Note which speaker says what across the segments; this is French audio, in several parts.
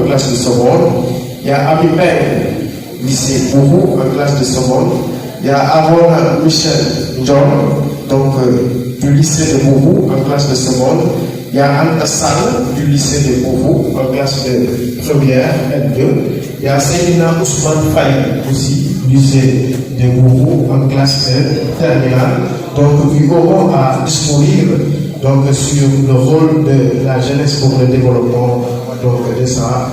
Speaker 1: Classe de seconde, il y a Ami Peng, lycée Bourou, en classe de seconde, il y a Aaron Michel John, donc du lycée de Bourou, en classe de seconde, il y a Anne Sall du lycée de Bourou, en classe de première, L2, il y a Seydina Ousmane Faye aussi, lycée de Bourou, en classe de terminale, donc ils auront à discourir donc, sur le rôle de la jeunesse pour le développement donc, de sa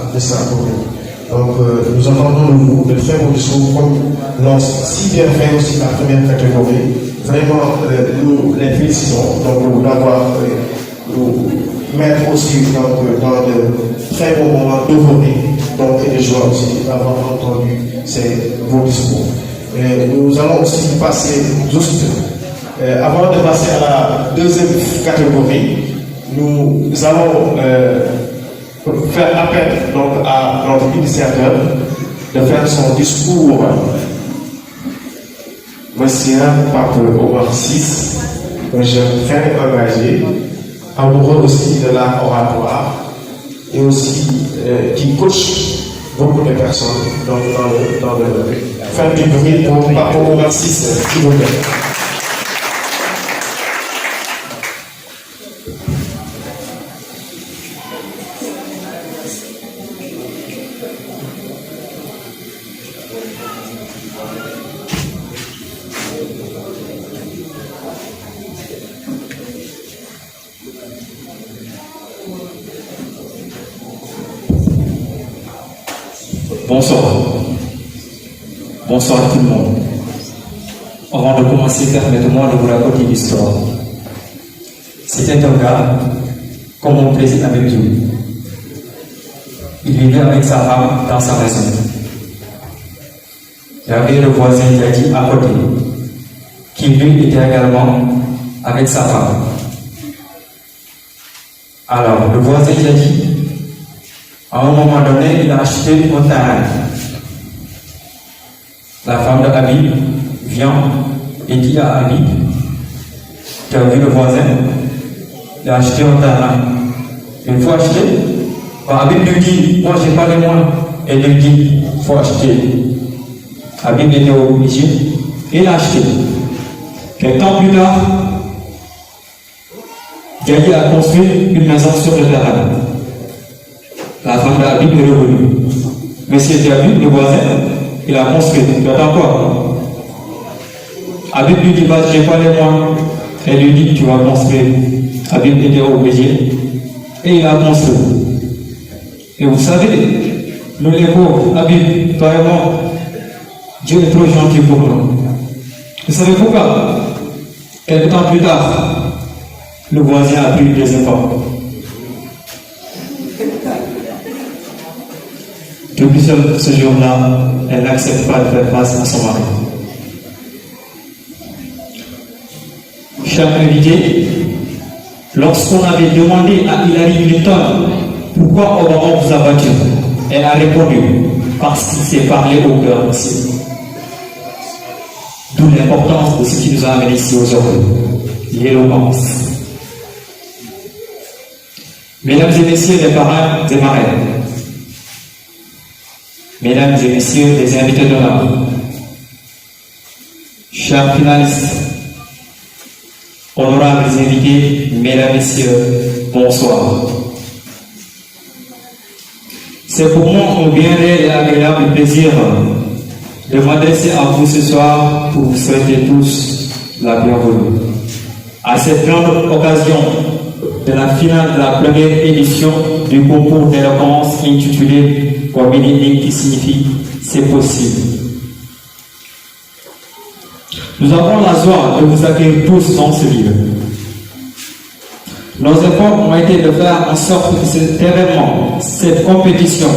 Speaker 1: commune. Donc nous entendons de très beaux discours comme l'ont si bien fait aussi la première catégorie. Vraiment, nous les félicitons donc, d'avoir nous mettre aussi donc, dans de très beaux moments d'euphorie et de joie aussi d'avoir entendu ces beaux discours. Et nous allons aussi passer juste, avant de passer à la deuxième catégorie, nous allons faire appel donc, à notre initiateur de faire son discours. Voici un pape Omar VI, un jeune très engagé, amoureux aussi de l'art oratoire et aussi qui coach beaucoup de personnes dans le faire du bruit pour pape Omar VI, s'il vous plaît.
Speaker 2: Bonsoir. Bonsoir tout le monde. Avant de commencer, permettez-moi de vous raconter l'histoire. C'était un gars, comme mon président avait dit. Il vivait avec sa femme dans sa maison. Il y avait le voisin Yadi à côté, qui lui était également avec sa femme. Alors, le voisin Yadi, à un moment donné, il a acheté un terrain. La femme de Habib vient et dit à Habib, tu as vu le voisin, il a acheté un terrain. Il faut acheter. Habib lui dit, moi je n'ai pas les moyens. Et lui dit, il faut acheter. Habib était obligé, il a acheté. Quelques temps plus tard, Yadi a construit une maison sur le terrain. La femme d'Habib est revenue. Monsieur Habib, le voisin, il a construit. Tu attends quoi? Habib lui dit, je n'ai pas les moyens. Elle lui dit, tu vas construire. Habib était obligé. Et il a construit. Et vous savez, nous les pauvres, Habib, toi et moi, Dieu est trop gentil pour nous. Vous savez pourquoi? Quelque temps plus tard, le voisin a pris des efforts. Depuis ce jour-là, elle n'accepte pas de faire face à son mari. Chers invités, lorsqu'on avait demandé à Hillary Clinton pourquoi Obama vous a battu, elle a répondu parce qu'il s'est parlé au cœur aussi. D'où l'importance de ce qui nous a amenés ici aujourd'hui, l'éloquence. Mesdames et messieurs les parrains et marraines, mesdames et messieurs les invités d'honneur, chers finalistes, honorables invités, mesdames et messieurs, bonsoir. C'est pour moi un bien réel et agréable plaisir de m'adresser à vous ce soir pour vous souhaiter tous la bienvenue. À cette grande occasion de la finale de la première édition du concours d'éloquence intitulé Wabini qui signifie c'est possible. Nous avons la joie de vous accueillir tous dans ce lieu. Nos efforts ont été de faire en sorte que cet événement, cette compétition,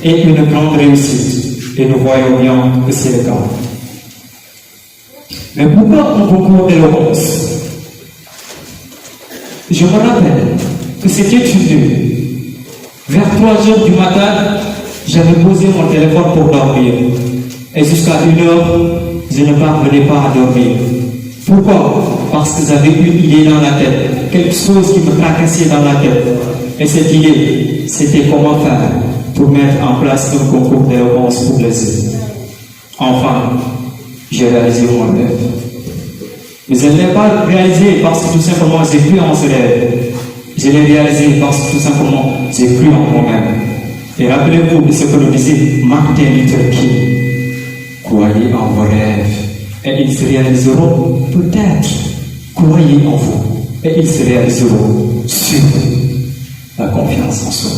Speaker 2: ait une grande réussite. Et nous voyons bien que c'est le cas. Mais pourquoi un concours d'éloquence? Je me rappelle que c'était une nuit. Vers 3h du matin, j'avais posé mon téléphone pour dormir. Et jusqu'à 1h, je ne parvenais pas à dormir. Pourquoi? Parce que j'avais une idée dans la tête, quelque chose qui me tracassait dans la tête. Et cette idée, c'était comment faire pour mettre en place un concours d'éloquence pour les jeunes. Enfin, j'ai réalisé mon rêve. Mais je ne l'ai pas réalisé parce que tout simplement j'ai cru en ce rêve. Je l'ai réalisé parce que tout simplement j'ai cru en moi-même. Et rappelez-vous de ce que nous disait Martin Luther King. Croyez en vos rêves et ils se réaliseront peut-être. Croyez en vous et ils se réaliseront sur la confiance en soi.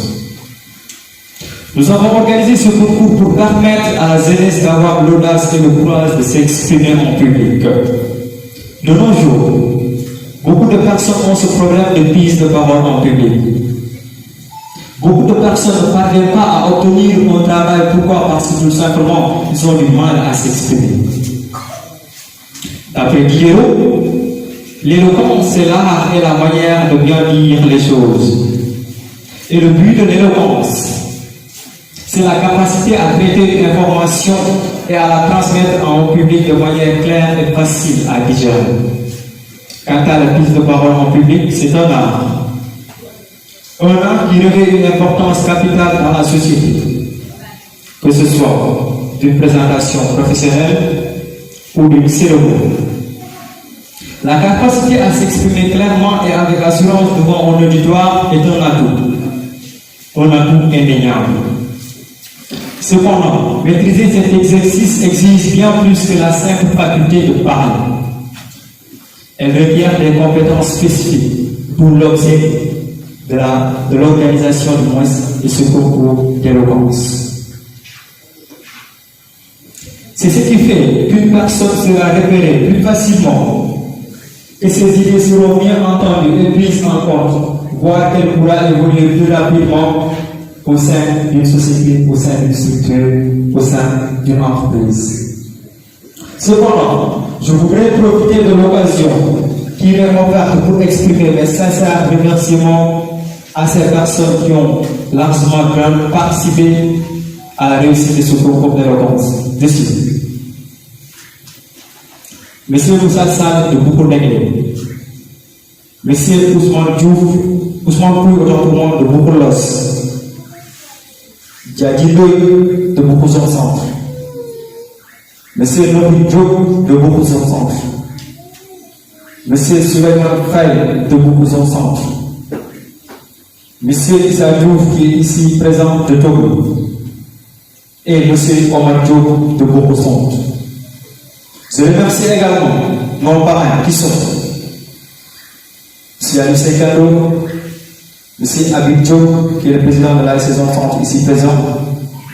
Speaker 2: Nous avons organisé ce concours pour permettre à la jeunesse d'avoir l'audace et le courage de s'exprimer en public. De nos jours, beaucoup de personnes ont ce problème de prise de parole en public. Beaucoup de personnes ne parviennent pas à obtenir un travail. Pourquoi? Parce que tout simplement, ils ont du mal à s'exprimer. D'après Guillaume, l'éloquence, c'est l'art et la manière de bien dire les choses. Et le but de l'éloquence, c'est la capacité à traiter une information et à la transmettre en public de manière claire et facile à digérer. Quant à la prise de parole en public, c'est un art. Un art qui revêt une importance capitale dans la société, que ce soit d'une présentation professionnelle ou d'une cérémonie. La capacité à s'exprimer clairement et avec assurance devant un auditoire est un atout indéniable. Cependant, maîtriser cet exercice exige bien plus que la simple faculté de parler. Elle requiert des compétences spécifiques pour l'objet de l'organisation du moins de ce concours d'éloquence. C'est ce qui fait qu'une personne sera repérée plus facilement, que ses idées seront mieux entendues et prises en compte, voire qu'elle pourra évoluer plus rapidement au sein d'une société, au sein d'une structure, au sein d'une entreprise. Cependant, je voudrais profiter de l'occasion qui m'est offerte pour exprimer mes sincères remerciements à ces personnes qui ont largement participé à la réussite de ce concours d'éloquence. Dessus. Monsieur Moussa Sall de Boukourdengue, Monsieur Ousmane Diouf, Ousmane Pouy autant pour moi de Boukoulos, Diadido de Boukouson Centre, Monsieur Nobi Diop de Boukouson Centre, Monsieur Souleymane Faye de Boukouson Centre, Monsieur Issa Diouf qui est ici présent de Togo, et Monsieur Omar Diop de Boukouson. Je remercie également nos parrains qui sont M. Ali Sekado, M. Abid Diop, qui est le président de la saison centre ici présent,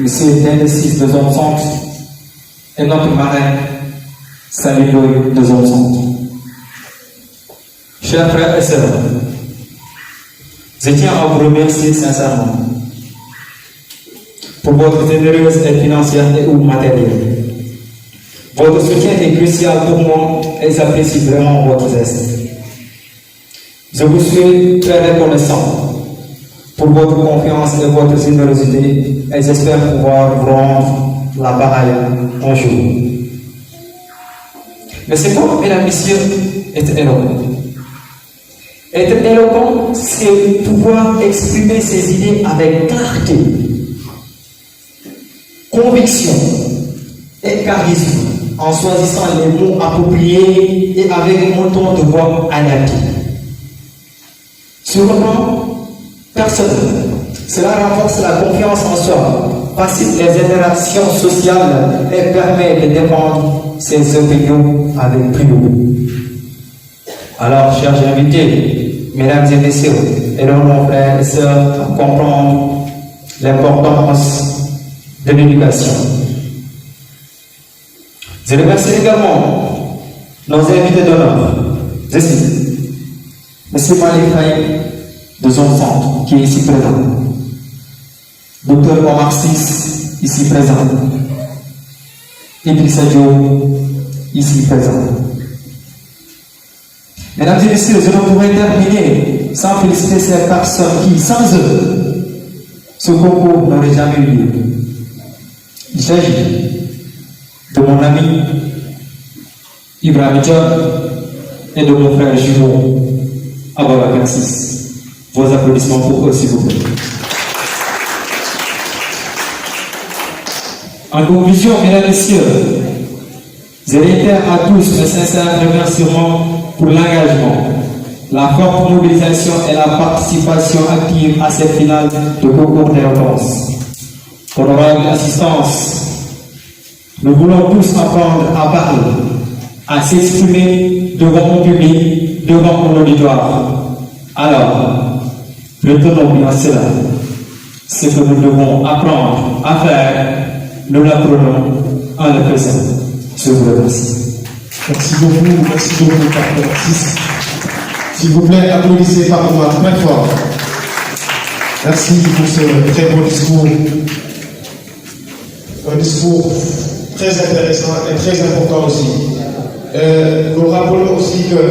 Speaker 2: M. Dendesis de Zone Centre, et notre marin, Salut Boy de Zone Centre. Chers frères et sœurs, je tiens à vous remercier sincèrement pour votre généreuse aide financière et ou matérielle. Votre soutien est crucial pour moi et j'apprécie vraiment votre geste. Je vous suis très reconnaissant pour votre confiance et votre générosité et j'espère pouvoir vous rendre la pareille un jour. Mais c'est quoi, mesdames et messieurs, être éloquent? Être éloquent, c'est pouvoir exprimer ses idées avec clarté, conviction et charisme, en choisissant les mots appropriés et avec un ton de voix adapté. Sur le plan
Speaker 3: personnel. Cela renforce la confiance en soi, facilite les interactions sociales et permet de défendre ses opinions avec brio. Alors, chers invités, mesdames et messieurs, aidons nos frères et sœurs à comprendre l'importance de l'éducation. Je remercie également nos invités d'honneur. Je cite M. Malik Faye de Zone Centre, qui est ici présent. Dr Omar Sis, ici présent. Idrissa Diop, ici présent. Mesdames et messieurs, je ne pourrais terminer sans féliciter ces personnes qui, sans eux, ce concours n'aurait jamais eu lieu. Il s'agit de mon ami Ibrahim John et de mon frère jumeau Ababa Sis. Vos applaudissements pour eux, s'il vous plaît. En conclusion, mesdames et messieurs, je réitère à tous mes sincères remerciements pour l'engagement, la forte mobilisation et la participation active à cette finale de concours d'éloquence. Honorable assistance, nous voulons tous apprendre à parler, à s'exprimer devant mon public, devant mon auditoire. Alors, retenons bien cela. Ce que nous devons apprendre à faire, nous l'apprenons en le faisant. Je vous remercie.
Speaker 1: Merci beaucoup, Papa Francis. S'il vous plaît, applaudissez par moi très fort. Merci pour ce très beau discours. Un discours très intéressant et très important aussi. Nous rappelons aussi que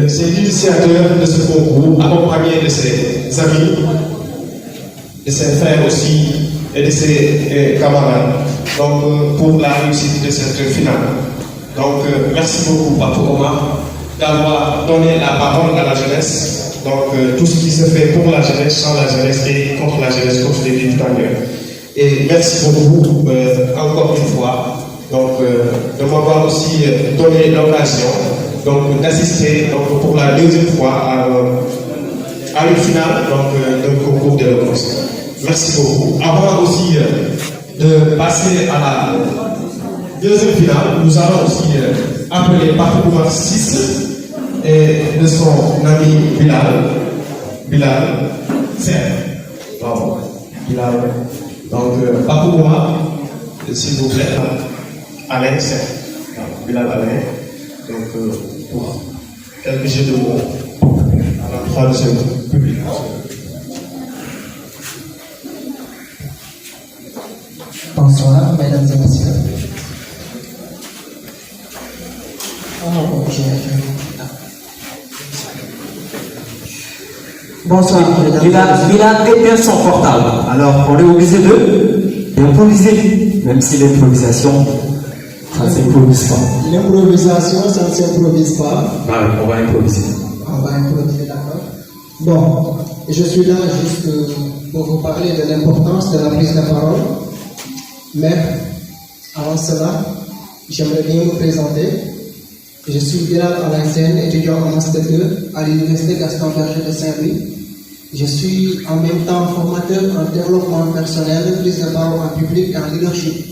Speaker 1: c'est l'initiateur de ce concours, accompagné de ses amis, de ses frères aussi et de ses camarades, donc, pour la réussite de cette finale. Donc, merci beaucoup, Papa Omar, d'avoir donné la parole à la jeunesse. Donc, tout ce qui se fait pour la jeunesse, sans la jeunesse et contre la jeunesse, comme je l'ai dit tout à l'heure. Et merci beaucoup, encore une fois, donc, de m'avoir aussi donné l'occasion d'assister pour la deuxième fois à une finale d'un concours d'éloquence. Merci beaucoup. Avant aussi de passer à la deuxième finale, nous allons aussi appeler Pape Oumar 6 et de son ami Bilal Serre. Pardon, Bilal. Donc, Pape Oumar, s'il vous plaît, Alain Serre. Bilal Alain. Donc, pour quelques jeux de mots à l'endroit de ce public.
Speaker 4: Bonsoir, mesdames et messieurs. Bonsoir,
Speaker 3: Il a éteint son portable, alors on est obligé d'improviser, même si l'improvisation, ça ne s'improvise pas.
Speaker 4: l'improvisation, ça ne s'improvise pas.
Speaker 3: On va improviser.
Speaker 4: On va improviser, d'accord. Bon, je suis là juste pour vous parler de l'importance de la prise de parole. Mais avant cela, j'aimerais bien vous présenter. Je suis Bilal Alain, étudiant en Master 2 à l'Université Gaston Berger de Saint-Louis. Je suis en même temps formateur en développement personnel, prise de parole en public et en leadership.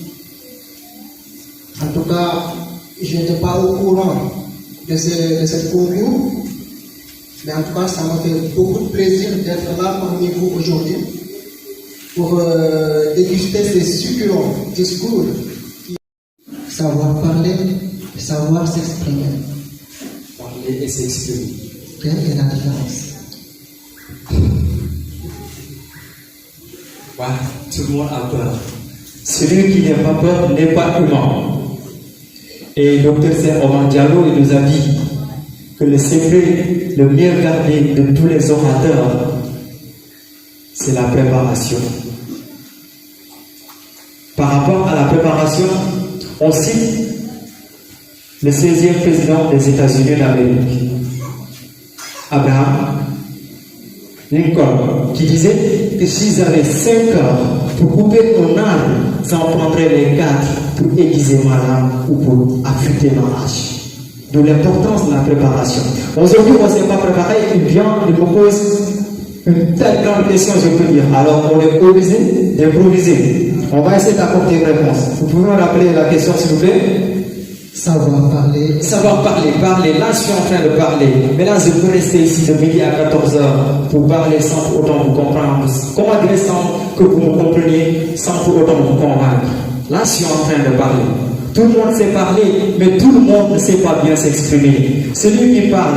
Speaker 4: En tout cas, je n'étais pas au courant de cette concours, mais en tout cas, ça m'a fait beaucoup de plaisir d'être là parmi vous aujourd'hui pour déguster ces succulents discours. Savoir parler, savoir s'exprimer.
Speaker 3: Parler et s'exprimer.
Speaker 4: Quelle est la différence?
Speaker 3: Voilà, tout le monde a peur. Celui qui n'a pas peur n'est pas humain. Et Dr Serre Omar Diallo nous a dit que le secret le mieux gardé de tous les orateurs, c'est la préparation. Par rapport à la préparation, on cite le 16e président des États-Unis d'Amérique, Abraham Lincoln, qui disait que s'ils avaient 5 heures pour couper un arbre, ça en prendrait les 4 pour aiguiser ma lame ou pour affûter ma hache. D'où l'importance de la préparation. Aujourd'hui, on ne s'est pas préparé, il vient, il propose une telle grande question, je peux dire. Alors, on est obligé d'improviser. On va essayer d'apporter une réponse. Vous pouvez me rappeler la question, s'il vous plaît?
Speaker 4: Savoir parler.
Speaker 3: Savoir parler. Là, je suis en train de parler. Mais là, je peux rester ici de midi à 14h pour parler sans pour autant vous comprendre. Comment dire sans que vous me compreniez, sans pour autant vous convaincre? Là, je suis en train de parler. Tout le monde sait parler, mais tout le monde ne sait pas bien s'exprimer. Celui qui parle,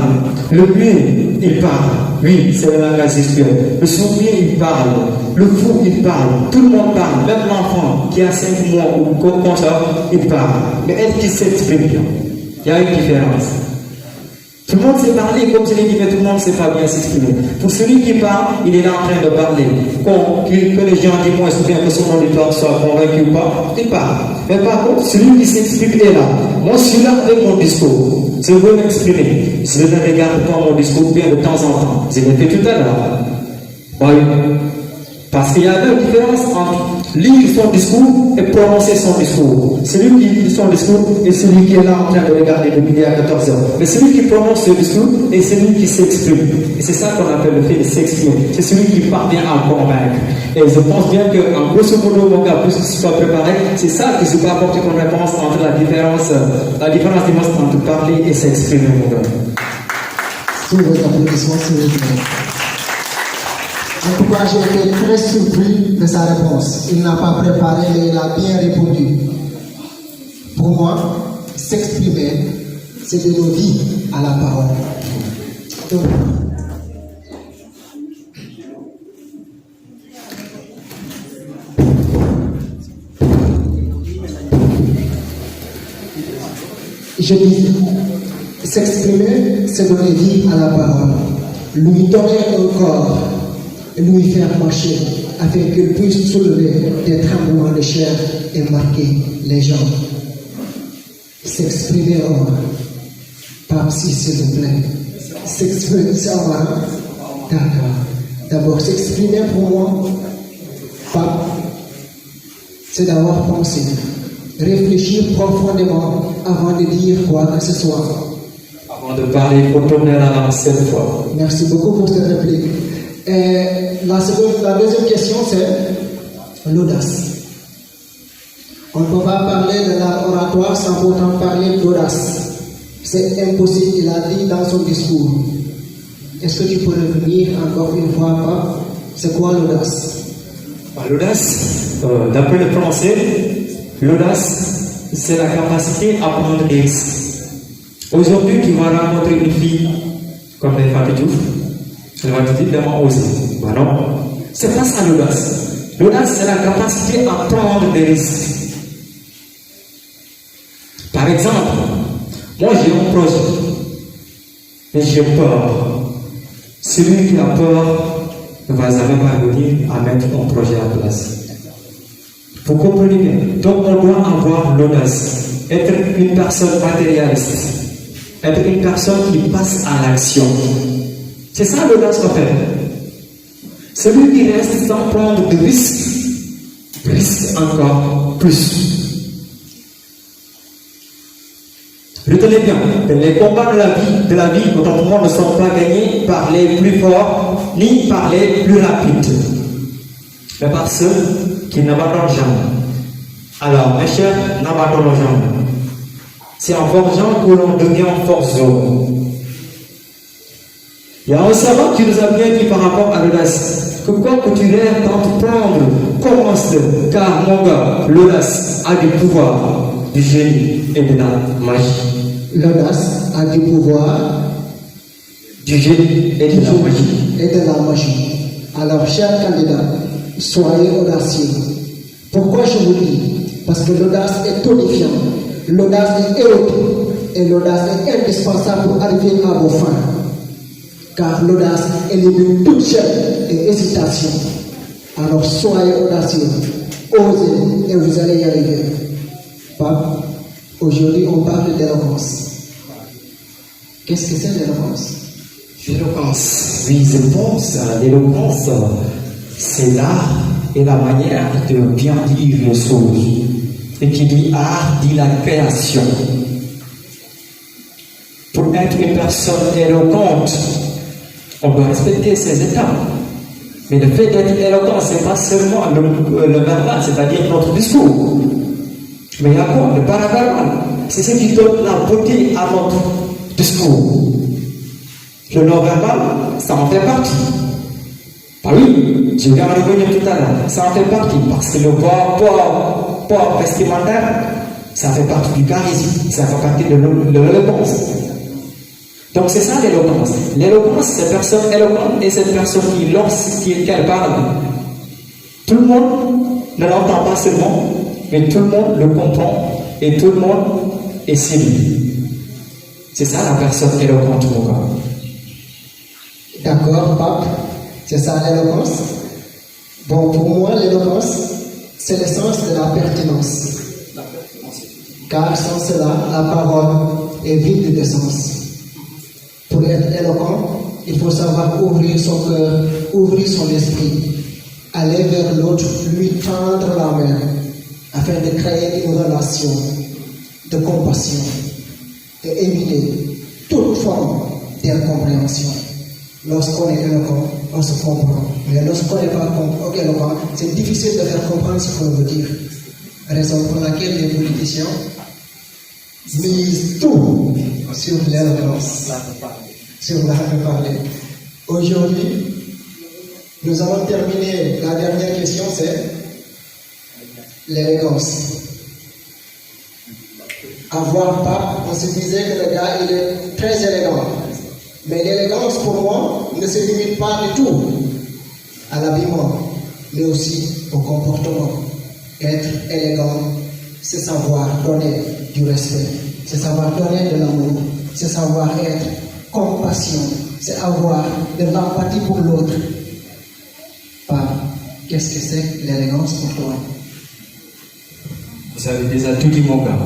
Speaker 3: le muet, il parle. Oui, c'est le langage gestuel. Le sourd-muet, il parle. Le fou, il parle. Tout le monde parle. Même l'enfant qui a 5 mois ou comme ça, il parle. Mais est-ce qu'il s'exprime bien? Il y a une différence. Tout le monde sait parler, comme je l'ai dit, mais tout le monde ne sait pas bien s'exprimer. Pour celui qui parle, il est là en train de parler. Que les gens disent moins bien que son auditoire soit convaincu ou pas, il parle. Mais par contre, celui qui s'exprime est là. Moi, je suis là avec mon discours. Je veux m'exprimer. Je ne regarde pas mon discours bien de temps en temps. Je l'ai fait tout à l'heure. Oui. Parce qu'il y a deux différences entre lire son discours et prononcer son discours. Celui qui lit son discours est celui qui est là en train de regarder de midi à 14h. Mais celui qui prononce ce discours est celui qui s'exprime. Et c'est ça qu'on appelle le fait de s'exprimer. C'est celui qui parvient à convaincre. Et je pense bien qu'en grosso modo, mon gars, plus que ce soit préparé, c'est ça que je peux apporter comme réponse entre la différence entre parler et s'exprimer, mon gars.
Speaker 4: Sous vos applaudissements, s'il vous plaît. En tout cas, j'ai été très surpris de sa réponse. Il n'a pas préparé, mais il a bien répondu. Pour moi, s'exprimer, c'est donner vie à la parole. Donc, je dis, s'exprimer, c'est donner vie à la parole. Lui donner un corps, lui faire marcher, afin qu'il puisse soulever des tremblements de chair et marquer les gens. S'exprimer en moi. Pape, s'il vous plaît. S'exprimer en moi. D'accord. D'abord, s'exprimer pour moi, Pape, c'est d'avoir pensé, réfléchir profondément avant de dire quoi que ce soit.
Speaker 3: Avant de parler, il faut tourner la langue 7 fois.
Speaker 4: Merci beaucoup pour cette réplique. Et la deuxième question, c'est l'audace. On ne peut pas parler de l'art oratoire sans pourtant parler d'audace. C'est impossible, il a dit dans son discours. Est-ce que tu peux revenir encore une fois, Pape? C'est quoi l'audace?
Speaker 3: L'audace, d'après le français, l'audace, c'est la capacité à prendre des risques. Aujourd'hui, tu vas rencontrer une fille comme les Fatou Diouf, elle va te dire vraiment oser. Ben non, c'est pas ça l'audace. L'audace, c'est la capacité à prendre des risques. Par exemple, moi j'ai un projet, mais j'ai peur. Celui qui a peur ne va jamais parvenir à mettre un projet en place. Vous comprenez bien? Donc on doit avoir l'audace, être une personne matérialiste, être une personne qui passe à l'action. C'est ça l'audace en fait. Celui qui reste sans prendre de risques, risque encore plus. Retenez bien que les combats de la vie autrement ne sont pas gagnés par les plus forts ni par les plus rapides, mais par ceux qui n'abandonnent jamais. Alors, mes chers, n'abandonnons jamais. C'est en forgeant que l'on devient forgeron. Il y a un savant qui nous a bien dit par rapport à l'audace que quoi que tu rêves d'entreprendre, commence-le, car mon gars, l'audace a du pouvoir, du génie et de la magie.
Speaker 4: L'audace a du pouvoir,
Speaker 3: du génie et de la magie.
Speaker 4: Et de la magie. Alors, chers candidats, soyez audacieux. Pourquoi je vous dis? Parce que l'audace est tonifiante, l'audace est héroïque et l'audace est indispensable pour arriver à vos fins. Car l'audace élimine toute chaîne et hésitation. Alors soyez audacieux, osez et vous allez y arriver. Pape, aujourd'hui on parle d'éloquence. Qu'est-ce que c'est l'éloquence?
Speaker 3: L'éloquence, oui, je pense, l'éloquence, c'est l'art et la manière de bien dire les choses. Et qui dit art, dit la création. Pour être une personne éloquente, on doit respecter ses états. Mais le fait d'être éloquent, ce n'est pas seulement le verbal, c'est-à-dire notre discours. Mais il y a quoi? Le paraverbal. C'est ce qui donne la beauté à notre discours. Le non-verbal, ça en fait partie. Ah oui, je vais en revenir tout à l'heure. Ça en fait partie, parce que le port vestimentaire, ça fait partie du charisme, ça fait partie de l'éloquence. Donc c'est ça l'éloquence. L'éloquence, c'est cette personne éloquente et cette personne qui, lorsqu'elle parle, tout le monde ne l'entend pas seulement, mais tout le monde le comprend et tout le monde est séduit. C'est ça la personne éloquente, mon gars.
Speaker 4: D'accord, pape, c'est ça l'éloquence. Bon, pour moi, l'éloquence, c'est l'essence de la pertinence. Car sans cela, la parole est vide de sens. Pour être éloquent, il faut savoir ouvrir son cœur, ouvrir son esprit, aller vers l'autre, lui tendre la main, afin de créer une relation de compassion et éviter toute forme d'incompréhension. Lorsqu'on est éloquent, on se comprend. Mais lorsqu'on n'est pas éloquent, c'est difficile de faire comprendre ce qu'on veut dire. Raison pour laquelle les politiciens misent tout sur l'éloquence, sur l'art de parler. Aujourd'hui, nous allons terminer. La dernière question, c'est l'élégance. À voir pape, on se disait que le gars, il est très élégant. Mais l'élégance, pour moi, ne se limite pas du tout à l'habillement, mais aussi au comportement. Être élégant, c'est savoir donner du respect, c'est savoir donner de l'amour, c'est savoir être compassion, c'est avoir de l'empathie pour l'autre. Qu'est-ce que c'est l'élégance pour toi?
Speaker 2: Vous avez déjà tout dit, mon gars.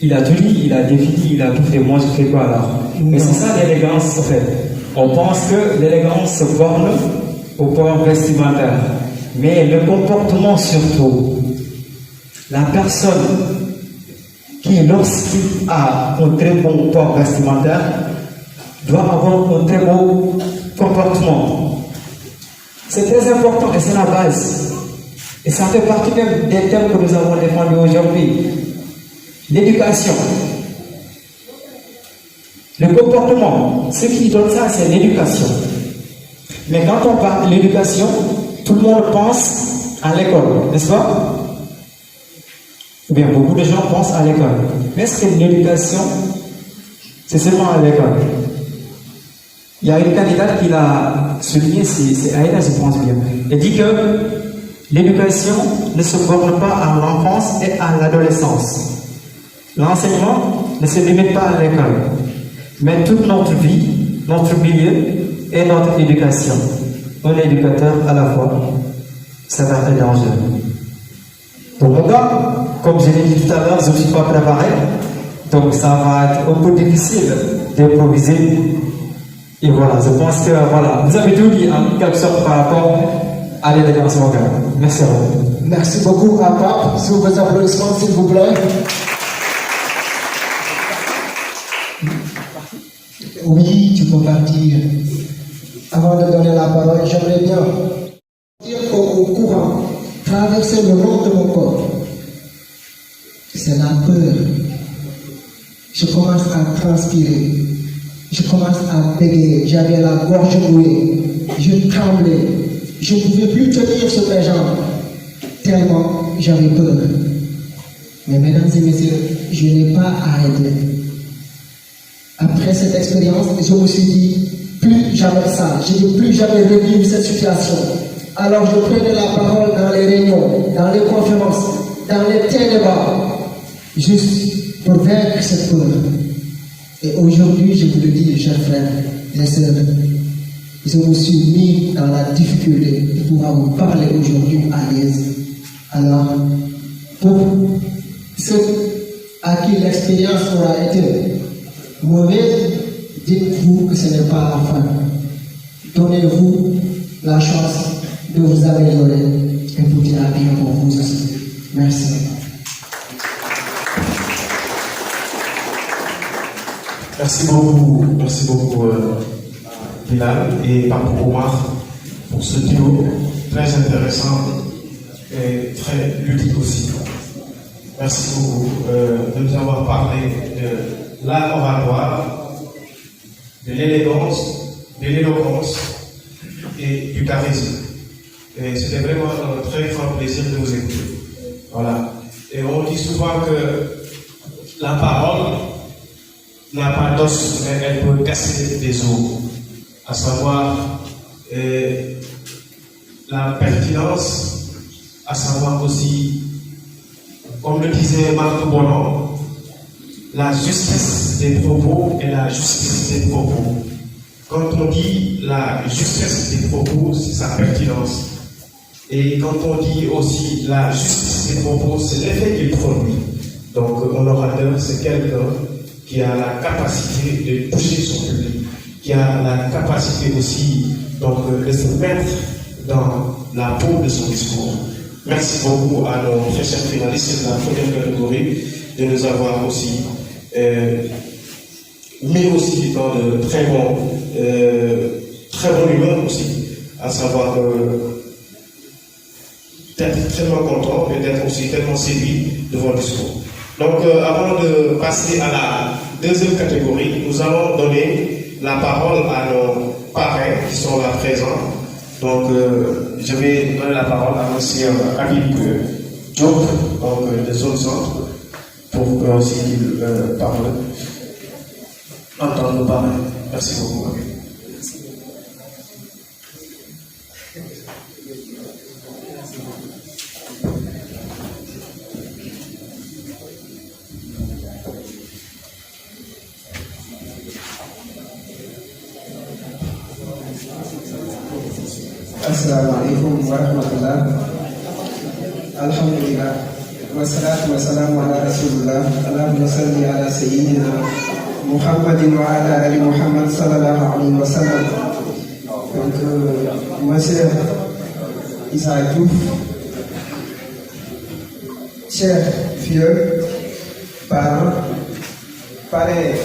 Speaker 2: Il a tout dit, il a défini, il a tout fait. Moi, je fais quoi alors? Mais c'est ça l'élégance, en fait. On pense que l'élégance se borne au port vestimentaire. Mais le comportement surtout. La personne qui, lorsqu'il a un très bon port vestimentaire, doit avoir un très beau comportement. C'est très important et c'est la base. Et ça fait partie même des thèmes que nous avons défendus aujourd'hui. L'éducation. Le comportement, ce qui donne ça, c'est l'éducation. Mais quand on parle de l'éducation, tout le monde pense à l'école, n'est-ce pas? Ou bien beaucoup de gens pensent à l'école. Mais est-ce que l'éducation, c'est seulement à l'école? Il y a une candidate qui l'a souligné, c'est Aïda, je pense bien. Elle dit que l'éducation ne se borne pas à l'enfance et à l'adolescence. L'enseignement ne se limite pas à l'école, mais toute notre vie, notre milieu et notre éducation. Un éducateur à la fois, ça va être dangereux. Donc mon gars, comme je l'ai dit tout à l'heure, je ne suis pas préparé, donc ça va être un peu difficile d'improviser. Et voilà, je pense que voilà, vous avez tout dit en quelque sorte par rapport à l'élégance, mon gars. Merci à vous.
Speaker 4: Merci beaucoup à Pape. Sous vos applaudissements, s'il vous plaît. Oui, tu peux partir. Avant de donner la parole, j'aimerais bien dire au courant, traverser le long de mon corps. C'est la peur. Je commence à transpirer. Je commence à bégayer. J'avais la gorge nouée. Je tremblais. Je ne pouvais plus tenir sur mes jambes. Tellement j'avais peur. Mais mesdames et messieurs, je n'ai pas arrêté. Après cette expérience, je me suis dit, plus jamais ça. Je ne veux plus jamais revivre cette situation. Alors je prenais la parole dans les réunions, dans les conférences, dans les débats, juste pour vaincre cette peur. Et aujourd'hui, je vous le dis, chers frères et sœurs, je me suis mis dans la difficulté de pouvoir vous parler aujourd'hui à l'aise. Alors, pour ceux à qui l'expérience aura été mauvaise, dites-vous que ce n'est pas la fin. Donnez-vous la chance de vous améliorer et tout ira bien pour vous aussi. Merci.
Speaker 1: Merci beaucoup Bilal et Papa Omar pour ce duo très intéressant et très ludique aussi. Merci beaucoup de nous avoir parlé de l'art oratoire, de l'élégance, de l'éloquence et du charisme. Et c'était vraiment un très grand plaisir de vous écouter. Voilà. Et on dit souvent que la parole n'a pas d'os, mais elle peut casser des os. À savoir la pertinence, à savoir aussi, comme le disait Marc Bonan, la justesse des propos et la justice des propos. Quand on dit la justesse des propos, c'est sa pertinence. Et quand on dit aussi la justice des propos, c'est l'effet qu'il produit. Donc, un orateur, c'est quelqu'un qui a la capacité de toucher son public, qui a la capacité aussi donc, de se mettre dans la peau de son discours. Merci beaucoup à nos très chers finalistes de la première catégorie de nous avoir aussi mis aussi dans de très bonne humeur aussi, à savoir d'être tellement content et d'être aussi tellement séduit de votre discours. Donc avant de passer à la deuxième catégorie, nous allons donner la parole à nos parrains qui sont là présents. Donc je vais donner la parole à M. Habib Diop, donc de zone centre, pour aussi qu'il parle en tant que parrain. Merci beaucoup.
Speaker 5: Assalamu alaikum wa rahmatullah. Alhamdulillah. Wa salatu wa salamu ala rasulullah. Allahumma salli ala sayyidina Muhammadin wa ala ali Muhammad sallallahu alayhi wa sallam. Donc, monsieur Issa Diouf, chers vieux, parents, parrains,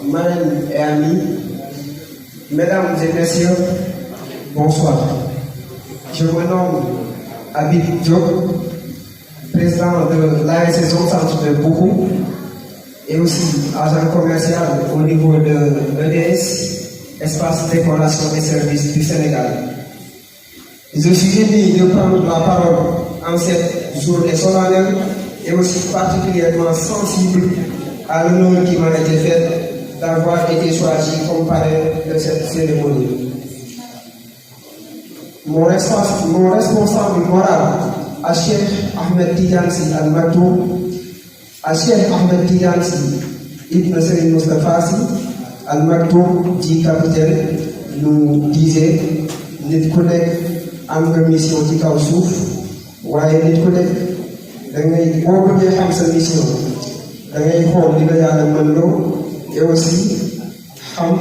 Speaker 5: marraines et amis, mesdames et messieurs, bonsoir. Je me nomme Habib Diop, président de l'ASC Zone Centre de Bourou et aussi agent commercial au niveau de l'EDS, Espace Décoration et Services du Sénégal. Je suis venu de prendre la parole en cette journée solennelle et aussi particulièrement sensible à l'honneur qui m'a été fait d'avoir été choisi comme parrain de cette cérémonie. Mon responsable moral, Cheikh Ahmed Tidiane Sy Al Maktoum, Cheikh Ahmed Tidiane Sy Ibn Serigne Moustapha Sy Al Maktoum, dit capitaine, nous disait nit ku nekk am nga mission ci kaw suuf waaye nit ku nekk da ngay boo bëggee xam sa mission da ngay xool li nga yàlla mën loo et aussi xam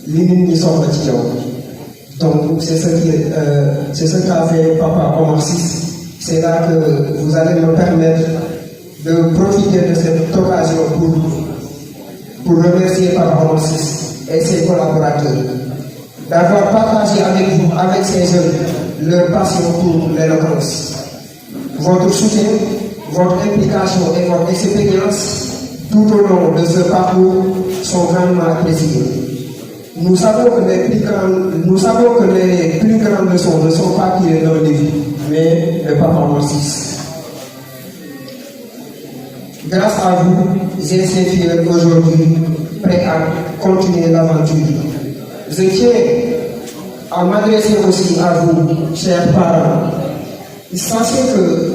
Speaker 5: li nit ñi soxla ci yow. Donc, c'est ce qu'a fait Papa Omar VI. C'est là que vous allez me permettre de profiter de cette occasion pour remercier Papa Omar VI et ses collaborateurs d'avoir partagé avec vous, avec ces jeunes, leur passion pour l'éloquence. Votre soutien, votre implication et votre expérience tout au long de ce parcours sont grandement appréciés. Nous savons que les plus grandes leçons ne sont pas tirées d'un livre, mais de Papa Omar VI. Grâce à vous, j'ai ces filles aujourd'hui prêts à continuer l'aventure. Je tiens à m'adresser aussi à vous, chers parents. Sachez que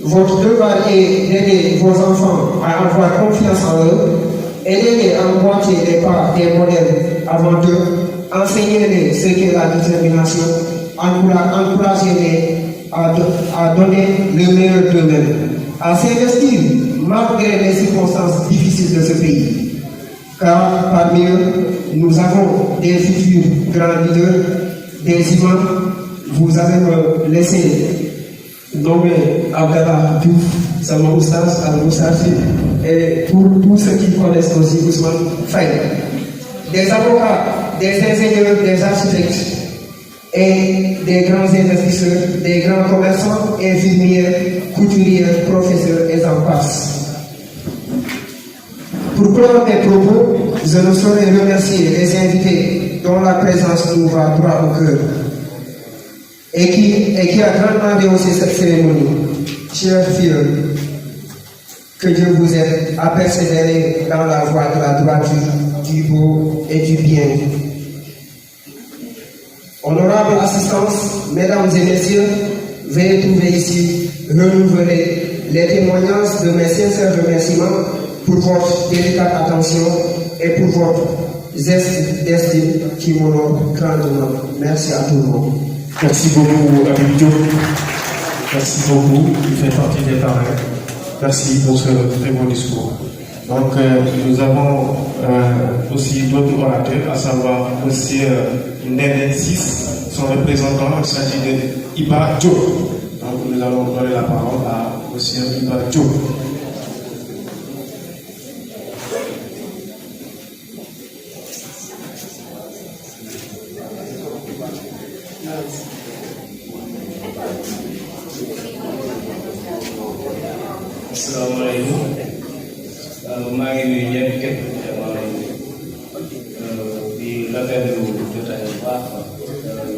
Speaker 5: votre devoir est d'aider vos enfants à avoir confiance en eux, aider-les à emboîter les pas des modèles avant eux, enseignez-les ce qu'est la détermination, encouragez-les à donner le meilleur d'eux-mêmes, à s'investir malgré les circonstances difficiles de ce pays. Car parmi eux, nous avons des futurs grands leaders, des imams. Vous allez me laisser nommer Abdallah Diouf, Sama Oustaz, Al-Moussafi, et pour tous ceux qui connaissent aussi Ousmane Faye. Des avocats des ingénieurs, des architectes et des grands investisseurs, des grands commerçants, infirmiers, couturiers, professeurs et j'en passe. Pour clore mes propos, je ne saurais remercier les invités dont la présence nous va droit au cœur et qui a grandement rehaussé cette cérémonie. Chers filles, que Dieu vous aide à persévérer dans la voie de la droiture, du beau et du bien. Honorable assistance, mesdames et messieurs, veuillez trouver ici renouveler les témoignages de mes sincères remerciements pour votre délicate attention et pour votre geste d'estime qui m'honore grandement. Merci à tout le monde.
Speaker 1: Merci beaucoup, Habib Diop. Merci beaucoup, il fait partie des parrains. Merci pour ce très bon discours. Donc, nous avons aussi d'autres orateurs, à savoir M. Ndene 6, son représentant, il s'agit de Iba Diop. Donc, nous allons donner la parole à M. Iba Diop.
Speaker 6: Assalamualaikum. Maa ngi nuyu ñëpp képp di rafetlu jotaay bu baax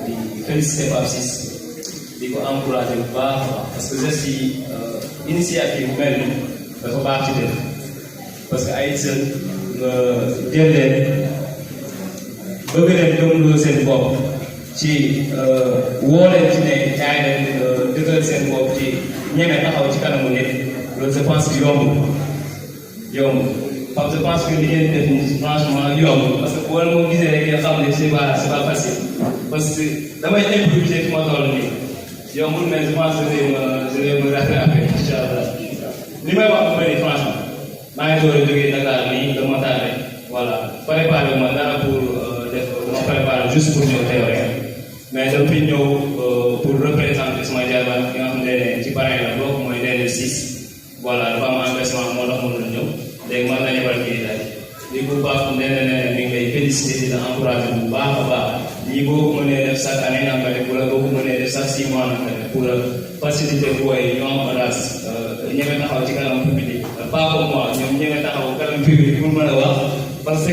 Speaker 6: di féliciter Pape Ciss di ko encourager bu baax parce que geste yi initiative mel ni dafa baax ci def parce que ay sën nga jël leen bëgg leen gëmloo seen bopp ci woo leen ci ne kaay leen dëggal seen bopp ci ñeme taxaw ci kanamu nit loolu je pense que yomb parce que je pense que li ngeen def nii franchement yomb parce que boo leen moo gisee rek nga xam ne c'est pas facile parce que damay improviser fi ma toll nii yombul mais je pense que je vais me rattraper inchallah li may wax bu bëri franchement maa ngi door a jógee Dakar nii de Matar rek voilà préparé ma dara pour def ma préparé juste pour ñëw teew rek mais dama fi ñëw pour représenter sama jarbaat ki nga xam ne ci parrain la bokk mooy Ndene 6 voilà dafa am engagement moo tax mënul ñëw léegi man la yebal kii daal lii bu baax Ndene mi ngi lay féliciter di la encourager bu baax a baax lii boo ko mënee def chaque année nga nga def wala boo ko mënee def chaque 6 mois nga def pour faciliter booy ñoo am audace ñeme taxaw ci kanam public pas comme moi ñoom ñeme taxaw kanam public pour mën a wax parce que